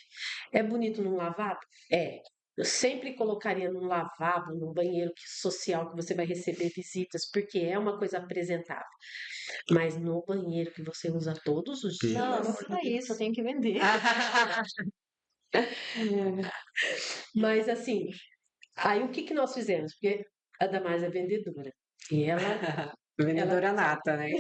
É bonito num lavabo? É. Eu sempre colocaria num lavabo, num banheiro social que você vai receber visitas, porque é uma coisa apresentável. Mas no banheiro que você usa todos os dias. Não, não fala isso, eu tenho que vender. Mas assim, aí o que que nós fizemos? Porque a Damares é vendedora. E Vendedora nata, né?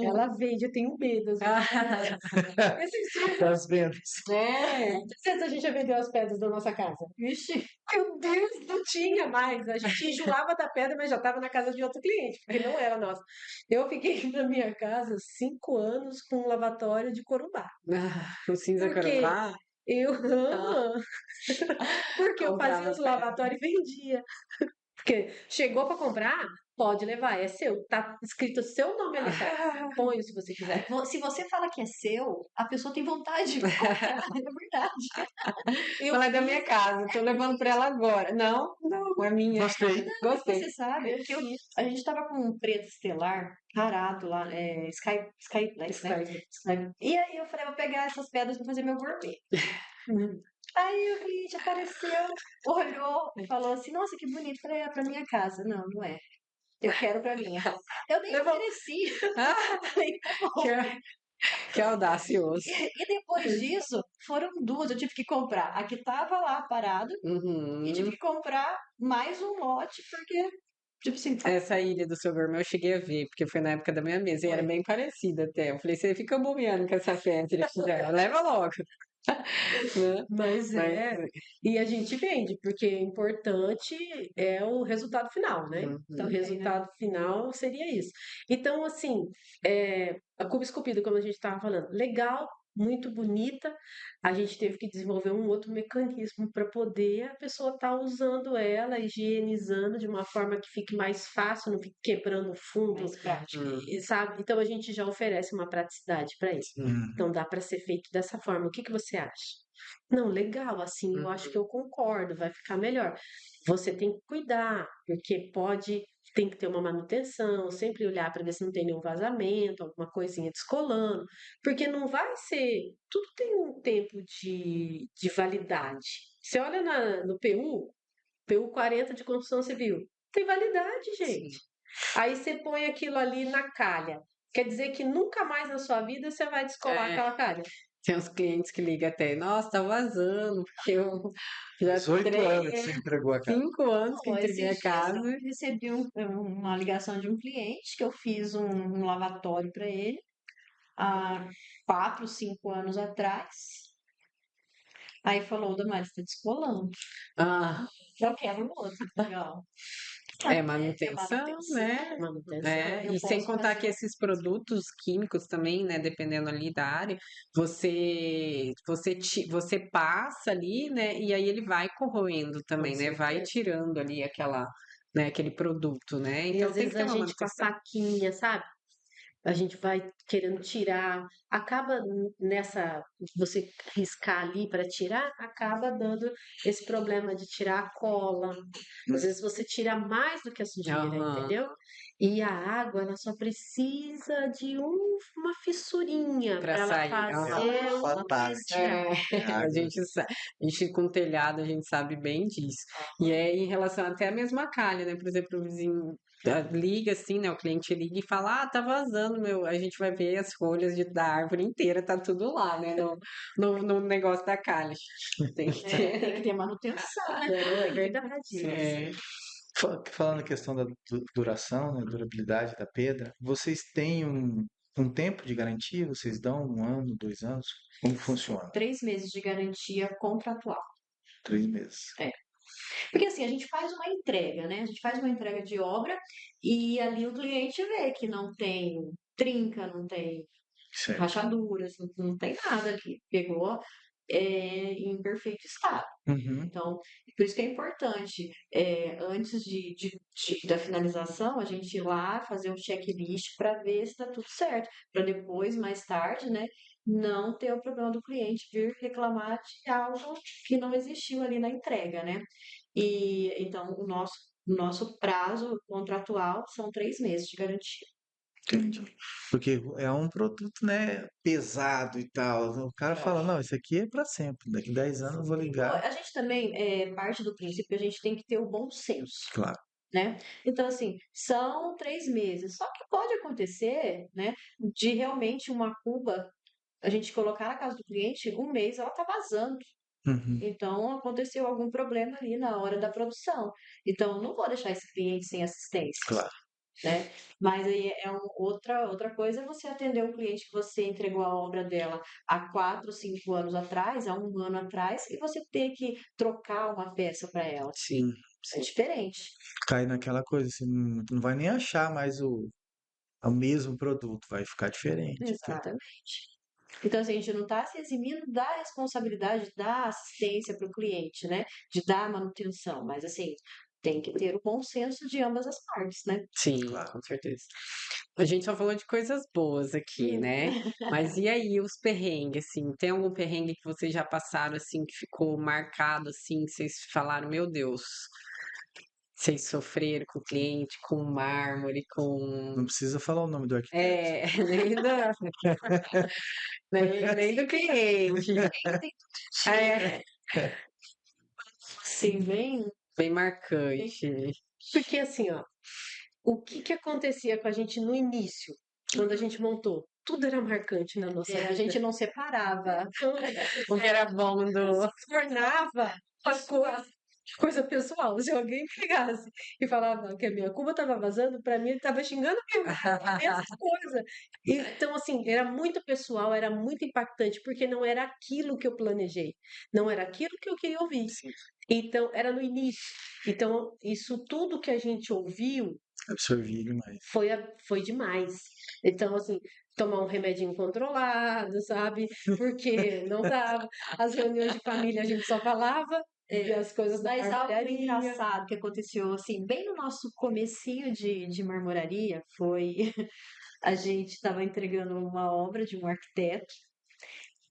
ela vende, eu tenho medo. Às vezes. Esses dias, Das vendas. esses dias a gente já vendeu as pedras da nossa casa. Vixe, meu Deus, não tinha mais. A gente enjoava da pedra, mas já estava na casa de outro cliente, porque não era nossa. Eu fiquei na minha casa 5 anos com um lavatório de Corumbá. O cinza Por quê? Corumbá. Eu amo. Porque eu Comprava fazia os as pedras. lavatórios e vendia. Porque chegou para comprar, pode levar, é seu. Tá escrito seu nome ali atrás. Põe se você quiser. Se você fala que é seu, a pessoa tem vontade de comprar, é verdade. Eu Ela é da fiz- minha casa, tô levando pra ela agora. Não, não, é minha. Gostei. Gostei. Você sabe que a gente tava com um preto estelar parado lá, Skylight, né? E aí eu falei, vou pegar essas pedras pra fazer meu gourmet. Aí o cliente apareceu, olhou e falou assim, nossa, que bonito. Eu falei, é pra minha casa. Não, não é. Eu quero pra minha. Eu nem Levou. ofereci. Falei, tá bom. Que audacioso. E depois disso, foram duas. Eu tive que comprar a que tava lá parado e tive Uhum. que comprar mais um lote, porque, tipo assim, Essa ilha do seu gourmet eu cheguei a ver, porque foi na época da minha mesa e era Foi. bem parecida até. Eu falei, você fica bobeando com essa pedra. Leva logo. Né? Mas Mas, e a gente vende, porque o importante é o resultado final, né? Então, o uhum. resultado final seria isso. Então, assim, a cuba esculpida, como a gente estava falando, legal, muito bonita. A gente teve que desenvolver um outro mecanismo para poder a pessoa estar usando ela, higienizando de uma forma que fique mais fácil, não fique quebrando o fundo, mais prático. sabe? Então, a gente já oferece uma praticidade para isso. Hum. Então dá para ser feito dessa forma. O que que você acha? Não, legal, assim, eu acho que eu concordo, vai ficar melhor. Você tem que cuidar, porque tem que ter uma manutenção, sempre olhar para ver se não tem nenhum vazamento, alguma coisinha descolando, porque não vai ser, tudo tem um tempo de validade. Você olha no PU 40 de construção civil, tem validade, gente. Aí você põe aquilo ali na calha. Quer dizer que nunca mais na sua vida você vai descolar É. aquela calha. Tem uns clientes que ligam até, nossa, tá vazando, porque eu já 18 anos que você entregou a casa. 5 anos que Bom, entreguei a esses dias casa. eu recebi uma ligação de um cliente que eu fiz um lavatório para ele há 4, 5 anos atrás. Aí falou, Damares, está descolando. Ah, Eu quero outro. Legal. manutenção, né? Manutenção. Eu E sem posso contar fazer. que esses produtos químicos também, né, dependendo ali da área, você passa ali, né, e aí ele vai corroendo também, Com né, vai certeza. tirando ali aquela né, aquele produto, né? E Então às tem que vezes ter a uma gente com a manutenção. faquinha, sabe? A gente vai querendo tirar, acaba nessa, você riscar ali para tirar, acaba dando esse problema de tirar a cola. Às vezes você tira mais do que a sujeira, Aham. entendeu? E a água, ela só precisa de uma fissurinha Pra para ela sair. Aham. fazer uma Parte. espiral. A Água. gente, a gente com telhado, a gente sabe bem disso. E é em relação até a mesma calha, né? Por exemplo, o vizinho liga assim, né? O cliente liga e fala, tá vazando, meu. A gente vai ver as folhas da árvore inteira, tá tudo lá, né? No negócio da calha. Tem que Tem que ter. ter manutenção, né? Não, é verdade isso. É. Falando a questão da duração, né, durabilidade da pedra, vocês têm um tempo de garantia? Vocês dão 1 ano, 2 anos? Como funciona? 3 meses de garantia contratual. 3 meses. Porque assim, a gente faz uma entrega, né? A gente faz uma entrega de obra e ali o cliente vê que não tem trinca, não tem Certo. rachaduras, não tem nada ali. Pegou em perfeito estado. Uhum. Então, por isso que é importante, antes da finalização, a gente ir lá fazer um checklist para ver se está tudo certo, para depois, mais tarde, né, não ter o problema do cliente vir reclamar de algo que não existiu ali na entrega, né? E então o nosso prazo contratual são 3 meses de garantia. Entendi. Porque é um produto, né, pesado e tal. O cara fala, não, isso aqui é para sempre. Daqui 10 anos eu vou ligar. A gente também parte do princípio que a gente tem que ter o bom senso. Claro. Né? Então, assim, são 3 meses. Só que pode acontecer, né, de realmente uma cuba, a gente colocar na casa do cliente, um mês ela tá vazando. Uhum. Então, aconteceu algum problema ali na hora da produção. Então, eu não vou deixar esse cliente sem assistência, Claro. né? Mas aí outra coisa é você atender um cliente que você entregou a obra dela há 4, 5 anos atrás, há 1 ano atrás, e você ter que trocar uma peça para ela. Sim. É diferente. Cai naquela coisa, você não vai nem achar mais o mesmo produto, vai ficar diferente. Exatamente. Então, assim, a gente não está se eximindo da responsabilidade da assistência para o cliente, né? De dar manutenção, mas assim, tem que ter o bom senso de ambas as partes, né? Sim, Claro. com certeza. A gente só falou de coisas boas aqui, né? Mas e aí, os perrengues, assim? Tem algum perrengue que vocês já passaram, assim, que ficou marcado, assim, que vocês falaram, meu Deus, vocês sofreram com o cliente, com mármore, com... Não precisa falar o nome do arquiteto. É, nem do cliente. Tem tudo É, assim, bem marcante. Porque assim, ó, o que que acontecia com a gente no início, quando a gente montou? Tudo era marcante na nossa a vida. gente não separava. O que era bom do... Se tornava uma coisa pessoal. Se alguém pegasse e falava que a minha Cuba estava vazando, para mim ele estava xingando a mesma coisa. Então, assim, era muito pessoal, era muito impactante, porque não era aquilo que eu planejei, não era aquilo que eu queria ouvir. Então, era no início. Então, isso tudo que a gente ouviu Absorvi demais. foi demais. Então, assim, tomar um remedinho controlado, sabe? Porque não dava. As reuniões de família a gente só falava das coisas da Mas algo marmoraria. engraçado que aconteceu, assim, bem no nosso comecinho de marmoraria, foi a gente estava entregando uma obra de um arquiteto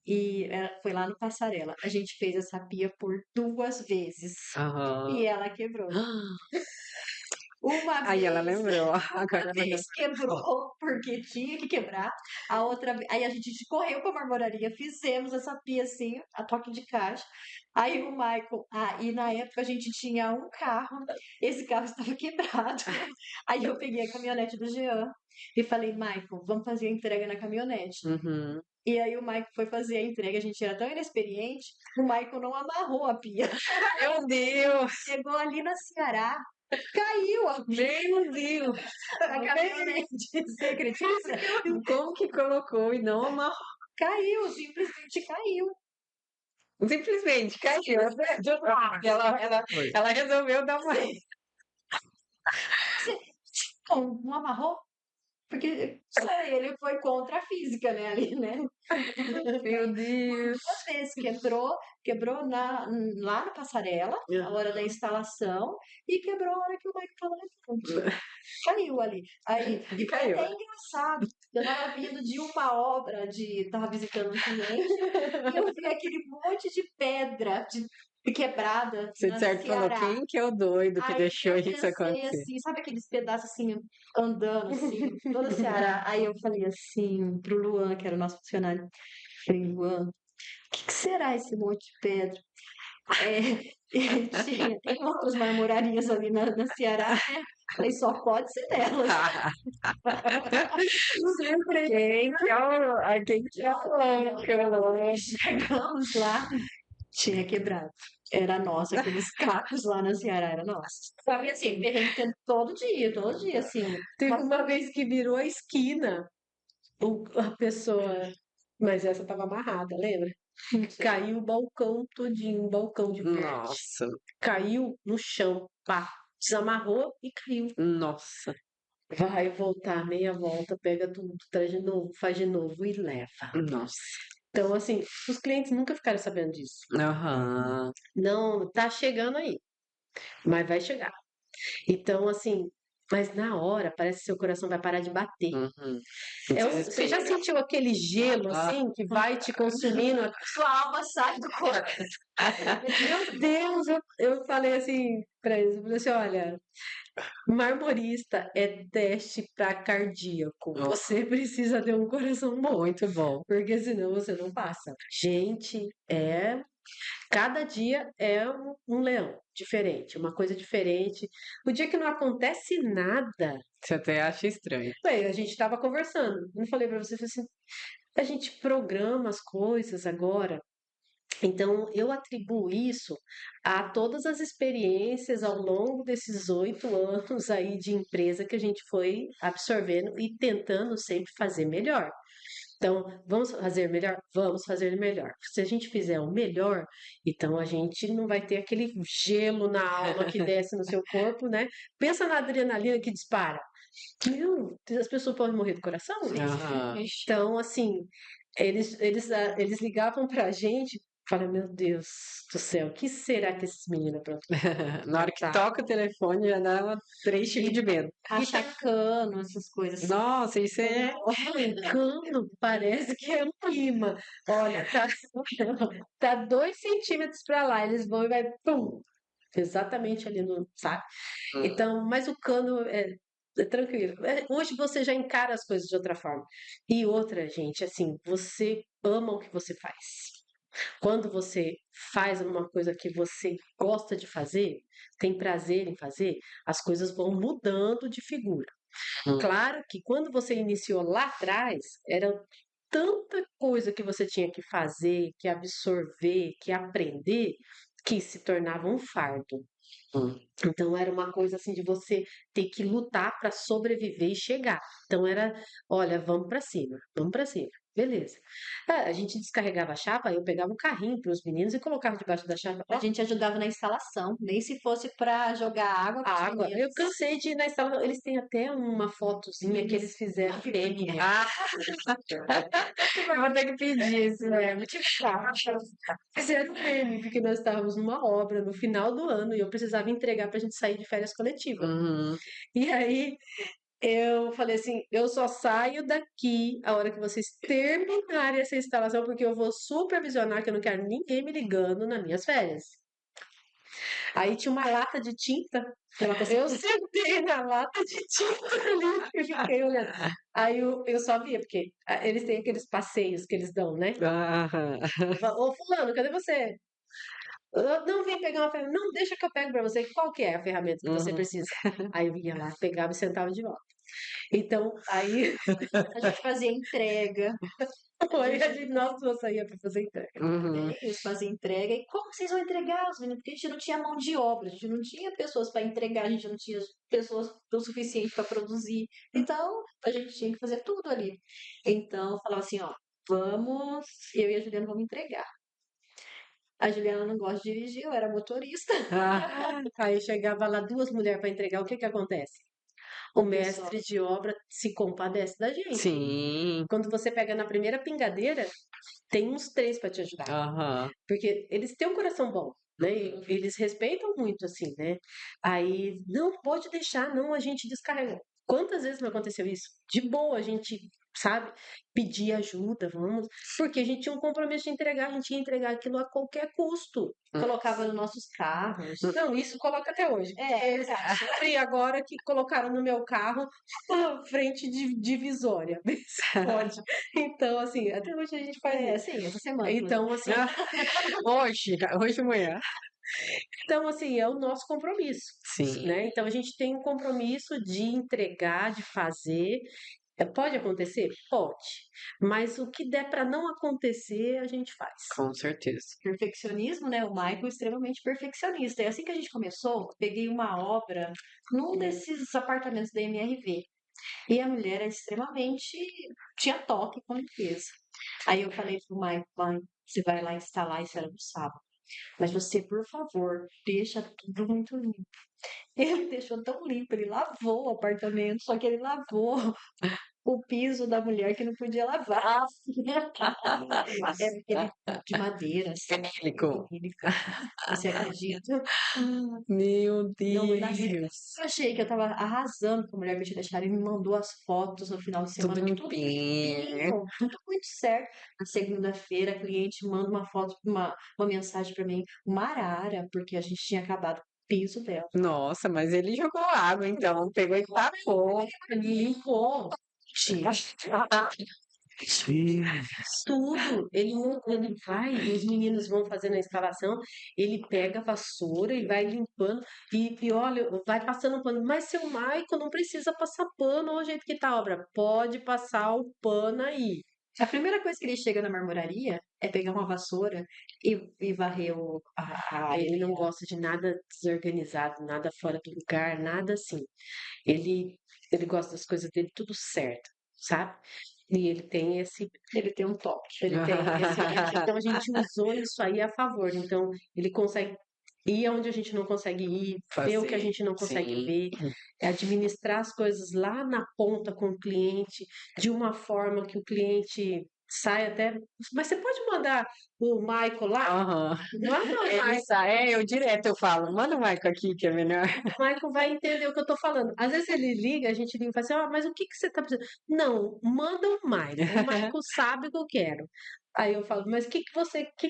e foi lá no Passarela. A gente fez essa pia por 2 vezes Aham. e ela quebrou. Uma Aí ela vez, lembrou. uma Agora ela vez quebrou porque tinha que quebrar. A outra vez, aí a gente correu para a marmoraria, fizemos essa pia assim, a toque de caixa. Aí o Michael, e na época a gente tinha um carro, esse carro estava quebrado. Aí eu peguei a caminhonete do Jean e falei, Michael, vamos fazer a entrega na caminhonete. Uhum. E aí o Michael foi fazer a entrega, a gente era tão inexperiente, o Michael não amarrou a pia. Meu Deus! Chegou ali na Ceará, caiu a pia Meu Deus! da caminhonete. Você acredita? Como que colocou e não amarrou? Caiu, simplesmente caiu. Simplesmente caiu. Foi. Ela resolveu dar uma. Você não amarrou? Porque ele foi contra a física, né, ali, né? Meu Deus. Duas vezes quebrou lá na passarela, na hora da instalação, e quebrou a hora que o Michael estava levando. Caiu ali. Aí, E e foi caiu. até engraçado. Eu tava vindo de uma obra, tava visitando um cliente, e eu vi aquele monte de pedra quebrada Você na de certo falou, Ceará. quem que é o doido que Aí deixou eu isso pensei acontecer? assim, sabe aqueles pedaços assim, andando assim, toda a Ceará? Aí eu falei assim pro Luan, que era o nosso funcionário, falei, Luan, o que será esse monte de pedra? É, tem outras marmorarias ali na Ceará, né? Falei, só pode ser delas. Sempre quem que é quem que é o Chegamos lá, tinha quebrado. Era nossa, aqueles cacos lá na Ceará, era nossa. Sabe assim, perrengue todo dia, assim. Teve uma vez que virou a esquina, a pessoa, mas essa tava amarrada, lembra? Caiu o balcão todinho, um balcão de frente. Nossa, Caiu no chão, pá, desamarrou e caiu. nossa, Vai voltar, meia volta, pega tudo, traz de novo, faz de novo e leva. nossa. Então, assim, os clientes nunca ficaram sabendo disso. Aham. Não, tá chegando aí, mas vai chegar. Então, assim, mas na hora parece que seu coração vai parar de bater. Uhum. Você já Desespero. sentiu aquele gelo assim que vai te consumindo? Sua alma sai do corpo. Meu Deus, eu falei assim pra eles, eu falei assim, olha, marmorista é teste para cardíaco. Nossa. Você precisa ter um coração bom, Muito bom. porque senão você não passa. Gente, cada dia é um leão diferente, uma coisa diferente. O dia que não acontece nada, Você até acha estranho. bem, a gente estava conversando. Não falei para você, falei assim, a gente programa as coisas agora. Então, eu atribuo isso a todas as experiências ao longo desses 8 anos aí de empresa que a gente foi absorvendo e tentando sempre fazer melhor. Então, vamos fazer melhor? Vamos fazer melhor. Se a gente fizer o melhor, então a gente não vai ter aquele gelo na alma que desce no seu corpo, né? Pensa na adrenalina que dispara. Meu, as pessoas podem morrer do coração? Aham. Então, assim, eles ligavam pra gente, falavam, meu Deus do céu, o que será que esses meninos aprontam? Na hora que Tá. toca o telefone, já dá 3 tipos de medo. Achar cano, essas coisas. Nossa, isso é. Arrancando, parece que é um imã. Olha, tá 2 centímetros pra lá, eles vão e vai, pum, exatamente ali no, sabe? Então, mas o cano é tranquilo. Hoje você já encara as coisas de outra forma. E outra, gente, assim, você ama o que você faz. Quando você faz uma coisa que você gosta de fazer, tem prazer em fazer, as coisas vão mudando de figura. Claro que quando você iniciou lá atrás, era tanta coisa que você tinha que fazer, que absorver, que aprender, que se tornava um fardo. Hum. Então era uma coisa assim de você ter que lutar para sobreviver e chegar. Então era, olha, vamos para cima, vamos para cima. Beleza. A gente descarregava a chapa, eu pegava um carrinho para os meninos e colocava debaixo da chapa. A gente ajudava na instalação, nem se fosse para jogar água A pros água. Eu meninos. cansei de ir na instalação. Eles têm até uma fotozinha que eles fizeram fêmea. Ah, eu vou ter que pedir isso, né? Muito chato. Fizeram fêmea, porque nós estávamos numa obra no final do ano e eu precisava entregar para a gente sair de férias coletivas. Uhum. E aí eu falei assim, eu só saio daqui a hora que vocês terminarem essa instalação, porque eu vou supervisionar que eu não quero ninguém me ligando nas minhas férias. Aí tinha uma lata de tinta. Eu sentei na lata de tinta ali e fiquei olhando. Aí eu só via, porque eles têm aqueles passeios que eles dão, né? Aham. Ô, fulano, cadê você? Eu não vim pegar uma ferramenta. Não, deixa que eu pego pra você. Qual que é a ferramenta que você Uhum. precisa? Aí eu ia lá, pegava e sentava de volta. Então, aí A gente fazia entrega. foi a gente, nós duas saía pra fazer entrega. Uhum. Eles faziam entrega. E como vocês vão entregar os meninos? Porque a gente não tinha mão de obra, a gente não tinha pessoas para entregar, a gente não tinha pessoas o suficiente para produzir. Então, a gente tinha que fazer tudo ali. Então, eu falava assim, ó, vamos, eu e a Juliana vamos entregar. A Juliana não gosta de dirigir, eu era motorista. Ah, Aí chegava lá 2 mulheres para entregar, o que que acontece? O o pessoal. mestre de obra se compadece da gente. Sim. Quando você pega na primeira pingadeira, tem uns 3 para te ajudar. Aham. Porque eles têm um coração bom, né? E eles respeitam muito, assim, né? Aí, não pode deixar, não, a gente descarrega. Quantas vezes não aconteceu isso? De boa, a gente, sabe, pedir ajuda, vamos, porque a gente tinha um compromisso de entregar, a gente ia entregar aquilo a qualquer custo. Colocava nos nossos carros. Não, isso coloca até hoje. É, verdade. E agora que colocaram no meu carro uma frente divisória. Vê se pode. Então, assim, até hoje a gente faz É, isso. sim, essa semana. Então, assim, Hoje de manhã. então, assim, é o nosso compromisso, Sim, né? Então, a gente tem um compromisso de entregar, de fazer. Pode acontecer? Pode. Mas o que der para não acontecer, a gente faz. com certeza. Perfeccionismo, né? O Michael é extremamente perfeccionista. E assim que a gente começou, eu peguei uma obra num desses apartamentos da MRV. E a mulher é extremamente. Tinha toque com limpeza. Aí eu falei pro Michael, "Mãe, você vai lá instalar isso era no sábado. Mas você, por favor, deixa tudo muito limpo." Ele deixou tão limpo, ele lavou o apartamento, só que ele lavou o piso da mulher que não podia lavar. É aquele de madeira, assim, Vinílico. vinílico. Você acredita? Meu Não, mas Deus. eu achei que eu tava arrasando com a mulher me deixar. Ele me mandou as fotos no final de Tudo semana, limpinho. limpinho, tudo muito certo. Na segunda-feira, a cliente manda uma foto, uma mensagem pra mim, uma arara, porque a gente tinha acabado o piso dela. Nossa, mas ele jogou água, então. Pegou e tapou. Ele limpou. Tudo. Ele vai, os meninos vão fazendo a instalação, ele pega a vassoura e vai limpando. E olha, vai passando pano. Mas seu Maico não precisa passar pano ao jeito que tá a obra. Pode passar o pano aí. A primeira coisa que ele chega na marmoraria é pegar uma vassoura e varrer a área. Ele não gosta de nada desorganizado, nada fora do lugar, nada assim. Ele gosta das coisas dele tudo certo, sabe? E ele tem esse Ele tem um toque. Ele tem esse. Então a gente usou isso aí a favor. Então ele consegue ir onde a gente não consegue ir, ver o que a Fazer. gente não consegue Sim. ver, administrar as coisas lá na ponta com o cliente, de uma forma que o cliente saia até. Mas você pode mandar o Michael lá? Aham. Manda o Ele Michael. sai, eu direto eu falo, manda o Michael aqui que é melhor. O Michael vai entender o que eu tô falando. Às vezes ele liga, a gente liga e fala assim, ah, mas o que que você tá precisando? Não, manda o Michael. O Michael sabe o que eu quero. Aí eu falo, mas o que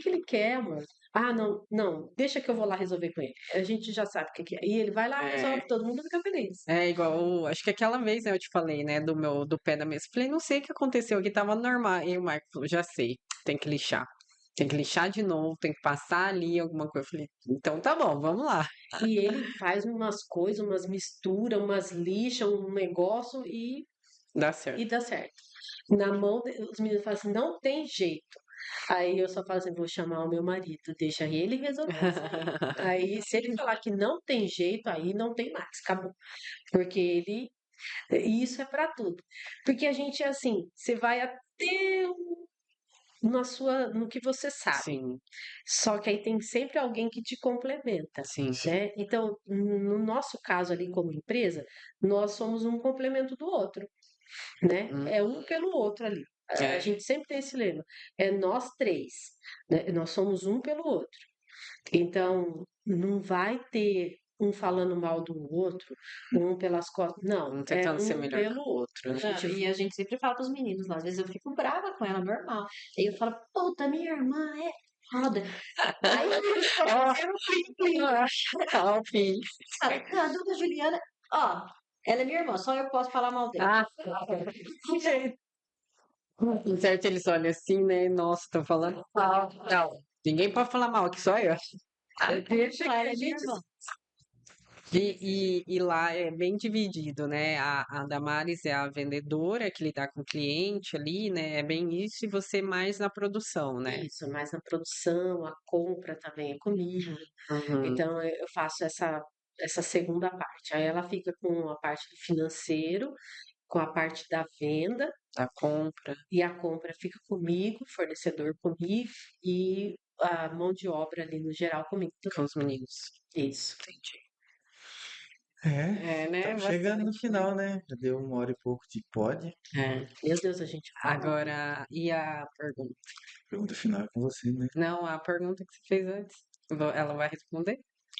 que ele quer, amor? Ah, não, não, deixa que eu vou lá resolver com ele. A gente já sabe o que que é. E ele vai lá, resolve, todo mundo fica feliz. É igual, acho que aquela vez, né, eu te falei, né, do pé da mesa. Falei, não sei o que aconteceu aqui, tava normal. E o Marco falou, já sei, tem que lixar. Tem que lixar de novo, tem que passar ali alguma coisa. Eu falei, então tá bom, vamos lá. E ele faz umas coisas, umas misturas, umas lixas, um negócio Dá certo. e dá certo. Na mão, os meninos falam assim, não tem jeito. Aí eu só falo assim, vou chamar o meu marido, deixa ele resolver isso aí. Aí, se ele falar que não tem jeito, aí não tem mais, acabou. Porque e isso é pra tudo. Porque a gente é assim, você vai até no que você sabe. Sim, Só que aí tem sempre alguém que te complementa, sim. né? Então, no nosso caso ali como empresa, nós somos um complemento do outro, né? É um pelo outro ali. A É. gente sempre tem esse lema. É nós três, né? Nós somos um pelo outro. Então, não vai ter um falando mal do outro, um pelas costas. Não, Um é tentando ser um melhor que pelo o outro, né? Não, e a gente sempre fala pros meninos, lá, às vezes eu fico brava com ela, normal. Aí eu falo, puta, minha irmã é foda. Aí eles falam, eu não Ah, fim. a dona Juliana, ó, ela é minha irmã, só eu posso falar mal dela. Ah, certo, eles olham assim, né? Nossa, estão falando mal. Não, ninguém pode falar mal, aqui só eu. Deixa que Ela a é minha gente. irmã. E lá é bem dividido, né? A Damares é a vendedora que lidar com o cliente ali, né? É bem isso, e você mais na produção, né? Isso, mas na produção, a compra também é comigo. Uhum. Então eu faço essa segunda parte. Aí ela fica com a parte do financeiro, com a parte da venda, A compra e a compra fica comigo, fornecedor comigo, e a mão de obra ali no geral comigo com também. os meninos. Isso. Entendi. né? Estamos chegando no Bastante. final, né? Já deu 1 hora e pouco de pod. É. Meu Deus, a gente fala. Agora, e a pergunta? Pergunta final é com você, né? Não, a pergunta que você fez antes. Ela vai responder?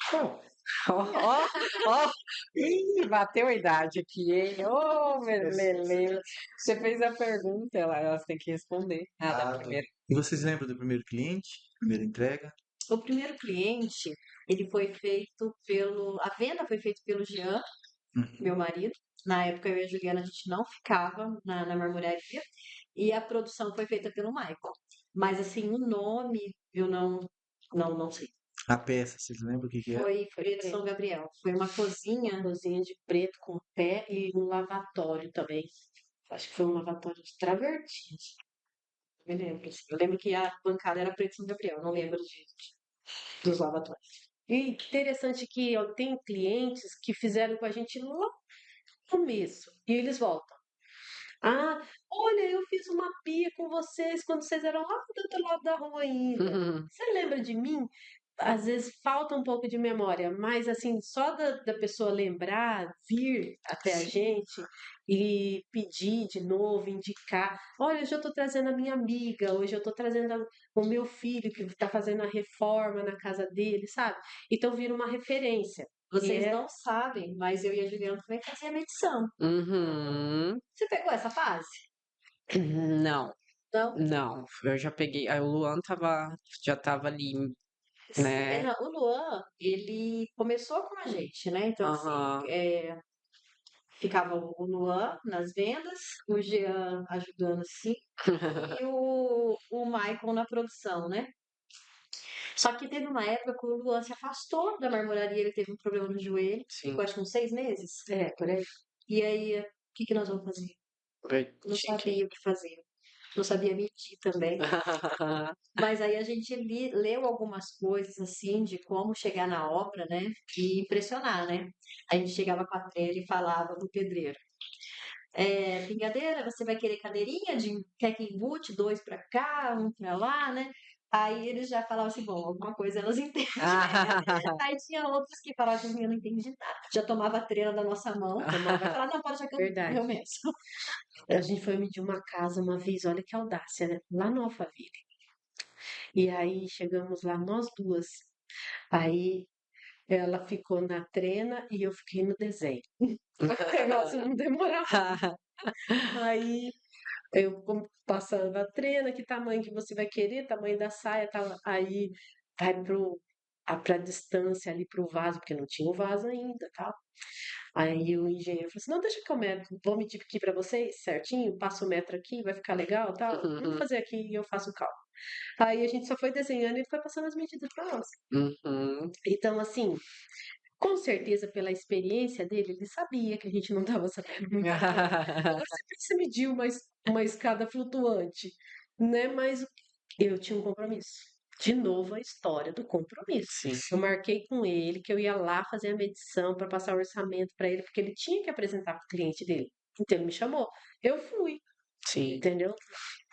Qual? Ó, ó, ó. Ih, bateu a idade aqui, hein? Ô, Lele. Você fez a pergunta, elas têm que responder. Ah, da Ah, tá. primeira. E vocês lembram do primeiro cliente? Primeira entrega? O primeiro cliente, ele foi feito a venda foi feita pelo Jean, Uhum. meu marido. Na época, eu e a Juliana, a gente não ficava na marmoraria. E a produção foi feita pelo Michael. Mas, assim, o nome, eu não sei. A peça, vocês lembram o que que é? Foi de São Gabriel. Foi uma cozinha. Cozinha de preto com pé e um lavatório também. Acho que foi um lavatório de travertins. Me lembro. Assim. Eu lembro que a bancada era preto São Gabriel. Não lembro dos lavatórios. E interessante que ó, tem clientes que fizeram com a gente lá no começo e eles voltam. Ah, olha, eu fiz uma pia com vocês quando vocês eram lá do outro lado da rua ainda. Você lembra de mim? Às vezes falta um pouco de memória, mas assim, só da pessoa lembrar, vir até a gente e pedir de novo, indicar. Olha, hoje eu estou trazendo a minha amiga, hoje eu estou trazendo o meu filho que está fazendo a reforma na casa dele, sabe? Então vira uma referência. Vocês E é não sabem, mas eu e a Juliana também fazia medição. Uhum. Você pegou essa fase? Não, Não? não. Eu já peguei. Aí o Luan já tava ali, né? Não, o Luan, ele começou com a gente, né? Então, assim, Aham. ficava o Luan nas vendas, o Jean ajudando, sim, e o Michael na produção, né? Só que teve uma época que o Luan se afastou da marmoraria, ele teve um problema no joelho, ficou Sim. acho que uns 6 meses. por aí. E aí, o que que nós vamos fazer? Não Tinha que- sabia o que fazer. Não sabia medir também. Mas aí a gente leu algumas coisas assim de como chegar na obra, né? E impressionar, né? A gente chegava com a trela e falava pro pedreiro. Pingadeira, você vai querer cadeirinha de trekking boot, 2 pra cá, um pra lá, né? Aí eles já falavam assim, bom, alguma coisa elas entendem. Aí tinha outros que falavam assim, eu não entendi nada. Já tomava a trela da nossa mão, vai falar, não, pode já que Verdade. eu mesmo. A gente foi medir uma casa uma vez, olha que audácia, né? Lá no Alphaville. E aí chegamos lá nós duas. Aí ela ficou na trena e eu fiquei no desenho. O negócio não demorava. Aí eu passando a trena, que tamanho que você vai querer, tamanho da saia, tal. Aí vai pra distância ali pro vaso, porque não tinha o vaso ainda, tal. Aí o engenheiro falou assim: não, deixa que eu vou medir aqui pra vocês certinho, passo o metro aqui, vai ficar legal, tal. Vamos fazer aqui e eu faço o cálculo. Aí a gente só foi desenhando e ele foi passando as medidas pra nós. Uhum. Então, assim, com certeza pela experiência dele, ele sabia que a gente não estava sabendo muita coisa. Agora você mediu uma escada flutuante, né? Mas eu tinha um compromisso. De novo, a história do compromisso. Sim, Eu marquei com ele que eu ia lá fazer a medição para passar o orçamento para ele, porque ele tinha que apresentar para o cliente dele. Então ele me chamou. Eu fui, sim. entendeu?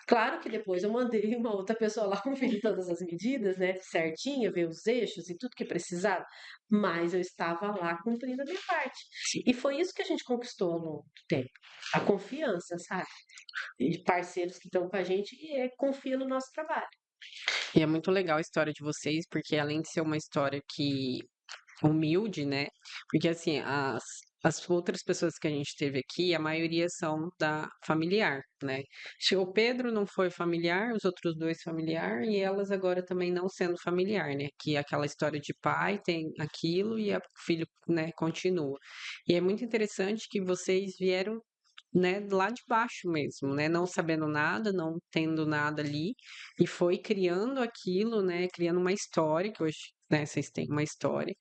Claro que depois eu mandei uma outra pessoa lá conferir todas as medidas, né, certinha, ver os eixos e tudo que precisava, mas eu estava lá cumprindo a minha parte. E foi isso que a gente conquistou ao longo do tempo. A confiança, sabe? De parceiros que estão com a gente e confia no nosso trabalho. E é muito legal a história de vocês, porque além de ser uma história que humilde, né? Porque assim, as outras pessoas que a gente teve aqui, a maioria são da familiar, né? O Pedro não foi familiar, os outros dois familiar, e elas agora também não sendo familiar, né? Que é aquela história de pai tem aquilo e o filho, né, continua. E é muito interessante que vocês vieram, né, lá de baixo mesmo, né, não sabendo nada, não tendo nada ali, e foi criando aquilo, né, criando uma história, que hoje, né, vocês têm uma história,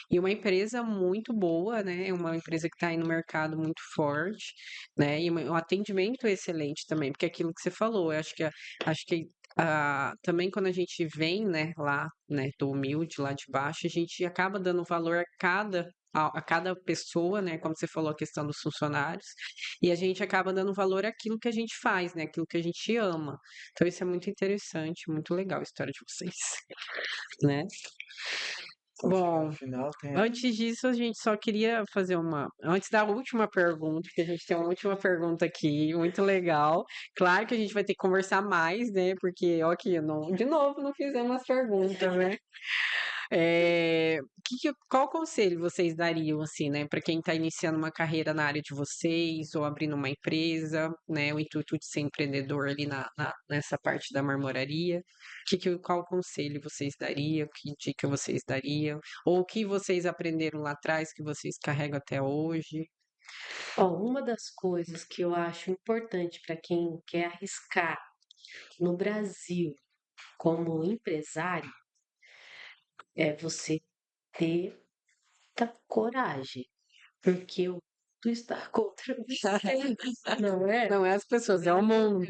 e uma empresa muito boa, né, uma empresa que está aí no mercado muito forte, né, e um atendimento excelente também, porque é aquilo que você falou, eu acho que também quando a gente vem, né, lá, né, do humilde, lá de baixo, a gente acaba dando valor a cada pessoa, né, como você falou, a questão dos funcionários, e a gente acaba dando valor àquilo que a gente faz, né? Aquilo que a gente ama. Então isso é muito interessante, muito legal a história de vocês, né? Bom, No final tem. antes disso, a gente só queria fazer antes da última pergunta, porque a gente tem uma última pergunta aqui, muito legal. Claro que a gente vai ter que conversar mais, né? Porque, ó, aqui, de novo, não fizemos as perguntas, né? Qual conselho vocês dariam, assim, né, para quem está iniciando uma carreira na área de vocês ou abrindo uma empresa, né, o intuito de ser empreendedor ali nessa parte da marmoraria? Qual conselho vocês dariam? Que dica vocês dariam? Ou o que vocês aprenderam lá atrás que vocês carregam até hoje? Ó, uma das coisas que eu acho importante para quem quer arriscar no Brasil como empresário é você ter muita coragem, porque o mundo está contra você, não é? Não é as pessoas, é o mundo.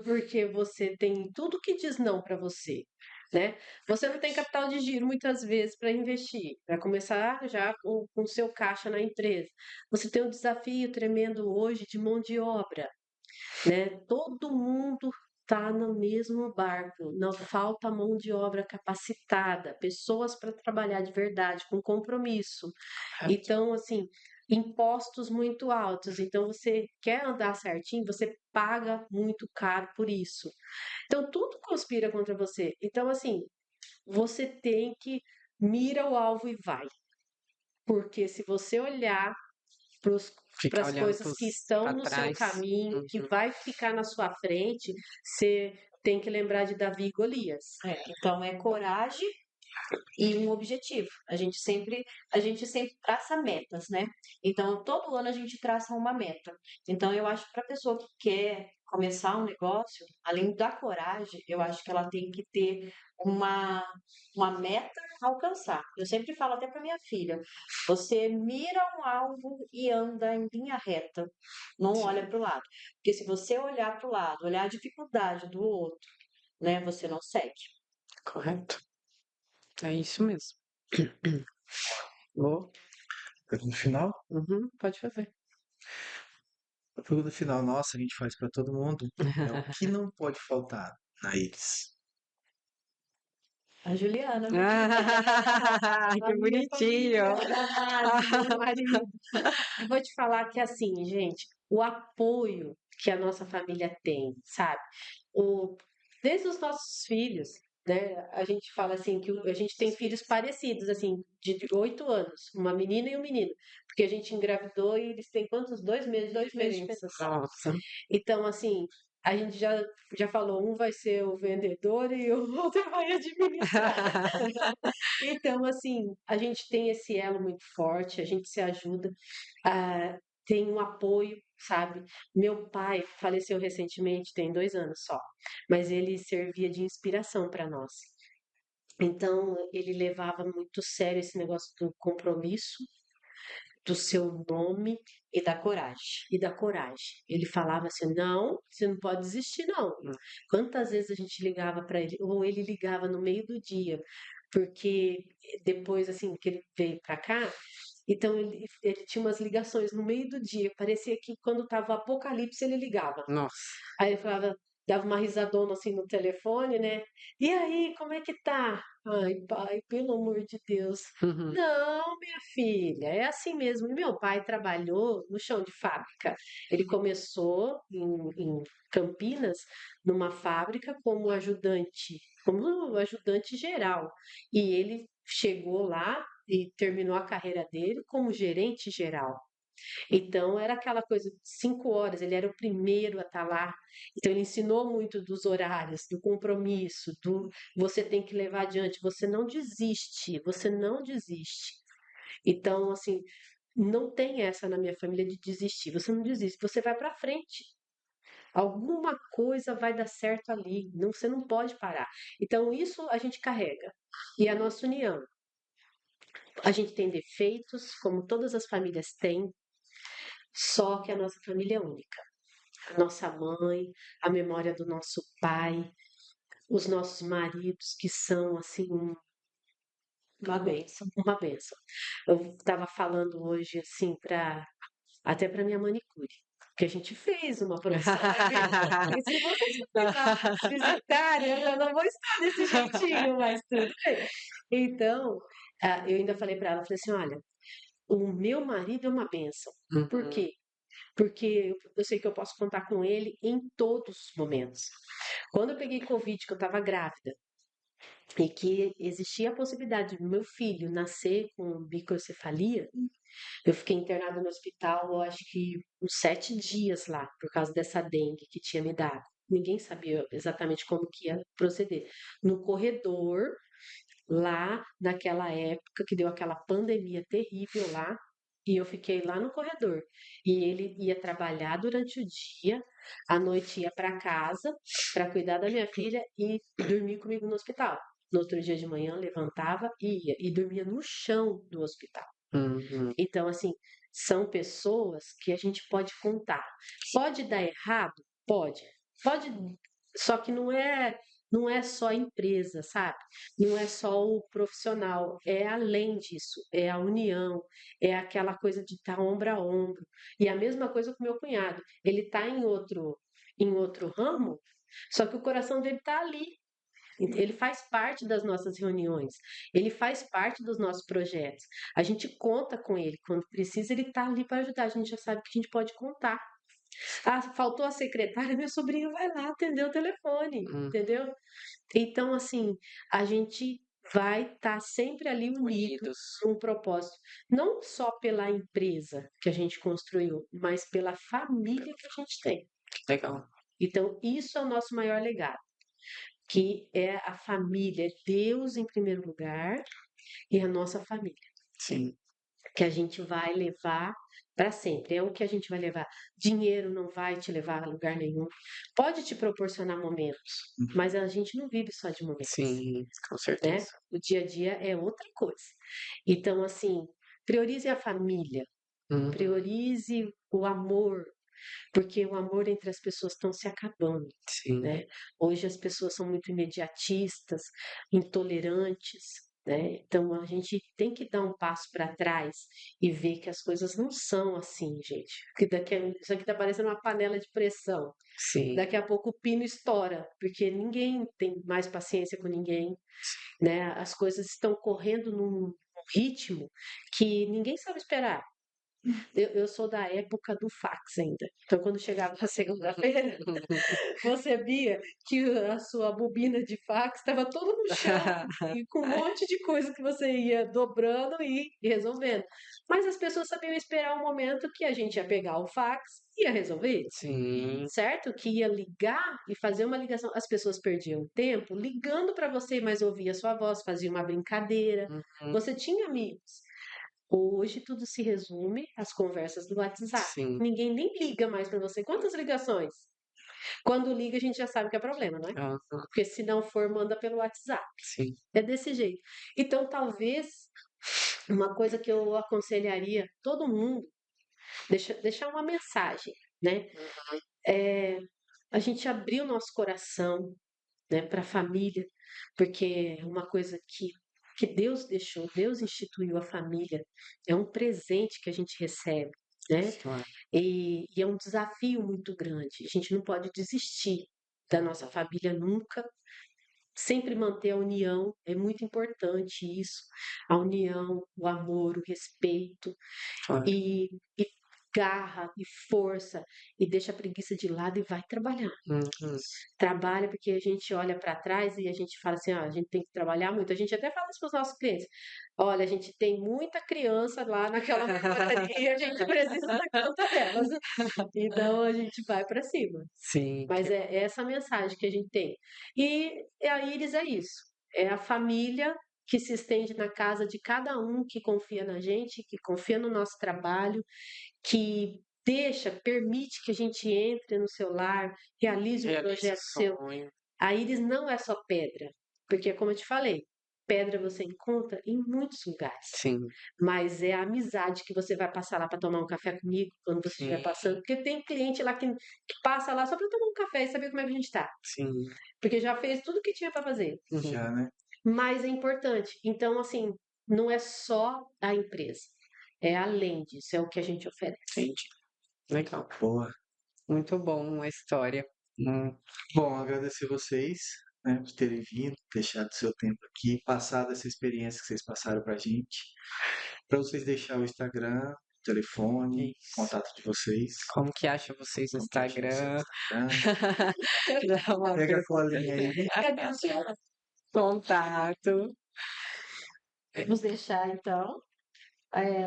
Porque você tem tudo que diz não para você, né? Você não tem capital de giro muitas vezes para investir, para começar já com seu caixa na empresa. Você tem um desafio tremendo hoje de mão de obra, né? Todo mundo está no mesmo barco, não falta mão de obra capacitada, pessoas para trabalhar de verdade, com compromisso. Então, assim, impostos muito altos. Então, você quer andar certinho, você paga muito caro por isso. Então, tudo conspira contra você. Então, assim, você tem que mira o alvo e vai. Porque se você olhar para Ficar as olhando coisas que estão para no seu trás. caminho, que Uhum. vai ficar na sua frente, você tem que lembrar de Davi e Golias. Então é coragem e um objetivo. A gente sempre traça metas, né? Então todo ano a gente traça uma meta. Então eu acho que para a pessoa que quer começar um negócio, além da coragem, eu acho que ela tem que ter uma uma meta a alcançar. Eu sempre falo até para minha filha, você mira um alvo e anda em linha reta, não olha para o lado. Porque se você olhar para o lado, olhar a dificuldade do outro, né, você não segue. Correto. É isso mesmo. Boa. No final, Uhum, pode fazer. a pergunta final nossa, a gente faz para todo mundo. É o que não pode faltar na Iris? A Juliana, Que A minha família, bonitinho. meu marido. Eu vou te falar que assim, gente, o apoio que a nossa família tem, sabe? O, desde os nossos filhos, né? A gente fala assim que a gente tem filhos parecidos, assim, de 8 anos, uma menina e um menino, porque a gente engravidou e eles têm quantos? 2 meses, 2 meses de diferença. Nossa. Então, assim, a gente já falou, um vai ser o vendedor e o outro vai administrar. Então, assim, a gente tem esse elo muito forte, a gente se ajuda, tem um apoio, sabe? Meu pai faleceu recentemente, tem 2 anos só, mas ele servia de inspiração para nós. Então, ele levava muito sério esse negócio do compromisso, do seu nome e da coragem. e da coragem. Ele falava assim: não, você não pode desistir, não. Quantas vezes a gente ligava para ele, ou ele ligava no meio do dia, porque depois, assim, que ele veio para cá, então ele tinha umas ligações no meio do dia, parecia que quando tava o apocalipse ele ligava. Nossa. Aí ele falava, dava uma risadona assim no telefone, né? E aí, como é que tá? Ai, pai, pelo amor de Deus. Uhum. Não, minha filha, é assim mesmo. E meu pai trabalhou no chão de fábrica. Ele começou em Campinas, numa fábrica, como ajudante geral. E ele chegou lá e terminou a carreira dele como gerente geral. Então era aquela coisa de 5 horas, ele era o primeiro a estar lá. Então ele ensinou muito dos horários, do compromisso, do você tem que levar adiante, você não desiste, você não desiste. Então, assim, não tem essa na minha família de desistir. Você não desiste, você vai para frente. Alguma coisa vai dar certo ali. Não, você não pode parar. Então, isso a gente carrega. E a nossa união. A gente tem defeitos, como todas as famílias têm, só que a nossa família é única. A nossa mãe, a memória do nosso pai, os nossos maridos, que são assim Uma bênção. uma benção. Eu estava falando hoje assim até para minha manicure, que a gente fez uma produção. E se vocês visitarem, eu já não vou estar desse jeitinho, mas tudo bem. Então, eu ainda falei para ela, falei assim, olha, o meu marido é uma bênção. Por Uhum. quê? Porque eu sei que eu posso contar com ele em todos os momentos. Quando eu peguei Covid, que eu estava grávida, e que existia a possibilidade do meu filho nascer com microcefalia, eu fiquei internada no hospital, eu acho que uns 7 dias lá, por causa dessa dengue que tinha me dado. Ninguém sabia exatamente como que ia proceder. No corredor, lá naquela época que deu aquela pandemia terrível lá, e eu fiquei lá no corredor. E ele ia trabalhar durante o dia, à noite ia para casa para cuidar da minha filha e dormir comigo no hospital. No outro dia de manhã levantava e ia e dormia no chão do hospital. Uhum. Então, assim, são pessoas que a gente pode contar. Pode dar errado? Pode. Pode, só que não é só a empresa, sabe? Não é só o profissional, é além disso, é a união, é aquela coisa de estar ombro a ombro. E a mesma coisa com meu cunhado, ele está em outro ramo, só que o coração dele está ali. Ele faz parte das nossas reuniões, ele faz parte dos nossos projetos. A gente conta com ele, quando precisa, ele está ali para ajudar. A gente já sabe que a gente pode contar. Ah, faltou a secretária, meu sobrinho vai lá atender o telefone, Hum. entendeu? Então, assim, a gente vai estar sempre ali unido Unidos. num propósito, não só pela empresa que a gente construiu, mas pela família que a gente tem. Legal. Então, isso é o nosso maior legado, que é a família, é Deus em primeiro lugar e a nossa família, Sim. que a gente vai levar para sempre. É o que a gente vai levar. Dinheiro não vai te levar a lugar nenhum. Pode te proporcionar momentos, mas a gente não vive só de momentos, Sim, com né? certeza. O dia a dia é outra coisa. Então, assim, priorize a família, Uhum. priorize o amor, porque o amor entre as pessoas estão se acabando, Sim. né? Hoje as pessoas são muito imediatistas, intolerantes, né? Então a gente tem que dar um passo para trás e ver que as coisas não são assim, gente. Que isso aqui tá parecendo uma panela de pressão. Sim. Daqui a pouco o pino estoura, porque ninguém tem mais paciência com ninguém, né? As coisas estão correndo num ritmo que ninguém sabe esperar. Eu sou da época do fax ainda. Então, quando chegava na segunda-feira, você via que a sua bobina de fax estava toda no chão e com um monte de coisa que você ia dobrando e resolvendo. Mas as pessoas sabiam esperar o momento que a gente ia pegar o fax e ia resolver. Sim. Certo? Que ia ligar e fazer uma ligação. As pessoas perdiam tempo ligando para você, mas ouvia sua voz, fazia uma brincadeira. Uhum. Você tinha amigos. Hoje tudo se resume às conversas do WhatsApp. Sim. Ninguém nem liga mais para você. Quantas ligações? Quando liga, a gente já sabe que é problema, né? Aham. Porque se não for, manda pelo WhatsApp. Sim. É desse jeito. Então, talvez uma coisa que eu aconselharia todo mundo, deixar uma mensagem, né? É a gente abrir o nosso coração, né, para a família, porque é uma coisa que Deus deixou, Deus instituiu a família, é um presente que a gente recebe, né? Claro. E é um desafio muito grande. A gente não pode desistir da nossa família nunca. Sempre manter a união, é muito importante isso. A união, o amor, o respeito Claro. e garra e força e deixa a preguiça de lado e vai trabalhar. Uhum. Trabalha porque a gente olha para trás e a gente fala assim, a gente tem que trabalhar muito. A gente até fala isso para os nossos clientes. Olha, a gente tem muita criança lá naquela marmoraria e a gente precisa dar conta delas. Então a gente vai para cima. Sim. Mas é essa a mensagem que a gente tem. E a Íris é isso. É a família que se estende na casa de cada um que confia na gente, que confia no nosso trabalho, que permite que a gente entre no seu lar, realize um Realize projeto o seu. sonho. A Íris não é só pedra, porque como eu te falei, pedra você encontra em muitos lugares, Sim. mas é a amizade que você vai passar lá para tomar um café comigo quando você estiver Sim. passando, porque tem cliente lá que passa lá só para tomar um café e saber como é que a gente tá, Sim. porque já fez tudo que tinha para fazer. Já, né? Mas é importante. Então, assim, não é só a empresa, é além disso, é o que a gente oferece. Entendi. Legal. Boa. Muito bom a história. Bom, agradecer vocês. né, por terem vindo, deixado seu tempo aqui, passado essa experiência que vocês passaram pra gente. Para vocês deixar o Instagram, o telefone, Isso. contato de vocês. Como que acha vocês no Como que acha você no Instagram? Instagram? Dá uma Pega a colinha aí. Cadê a senhora? contato. Vamos deixar, então.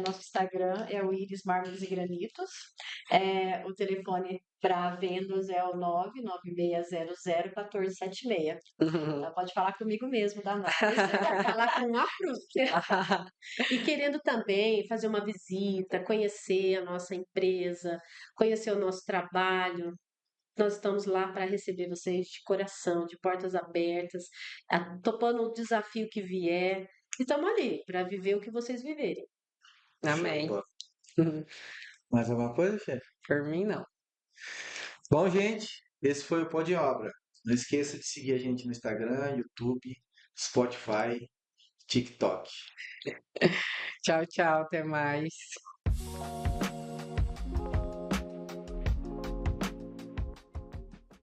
Nosso Instagram é o Iris Mármores e Granitos. O telefone para vendas é o 996001476. Ela pode falar comigo mesmo, dá mais. Falar com a Prússia. E querendo também fazer uma visita, conhecer a nossa empresa, conhecer o nosso trabalho. Nós estamos lá para receber vocês de coração, de portas abertas, topando o desafio que vier. E estamos ali para viver o que vocês viverem. Amém. Show de bola. Mais alguma coisa, chefe? Por mim, não. Bom, gente, esse foi o Pó de Obra. Não esqueça de seguir a gente no Instagram, YouTube, Spotify, TikTok. Tchau, tchau. Até mais.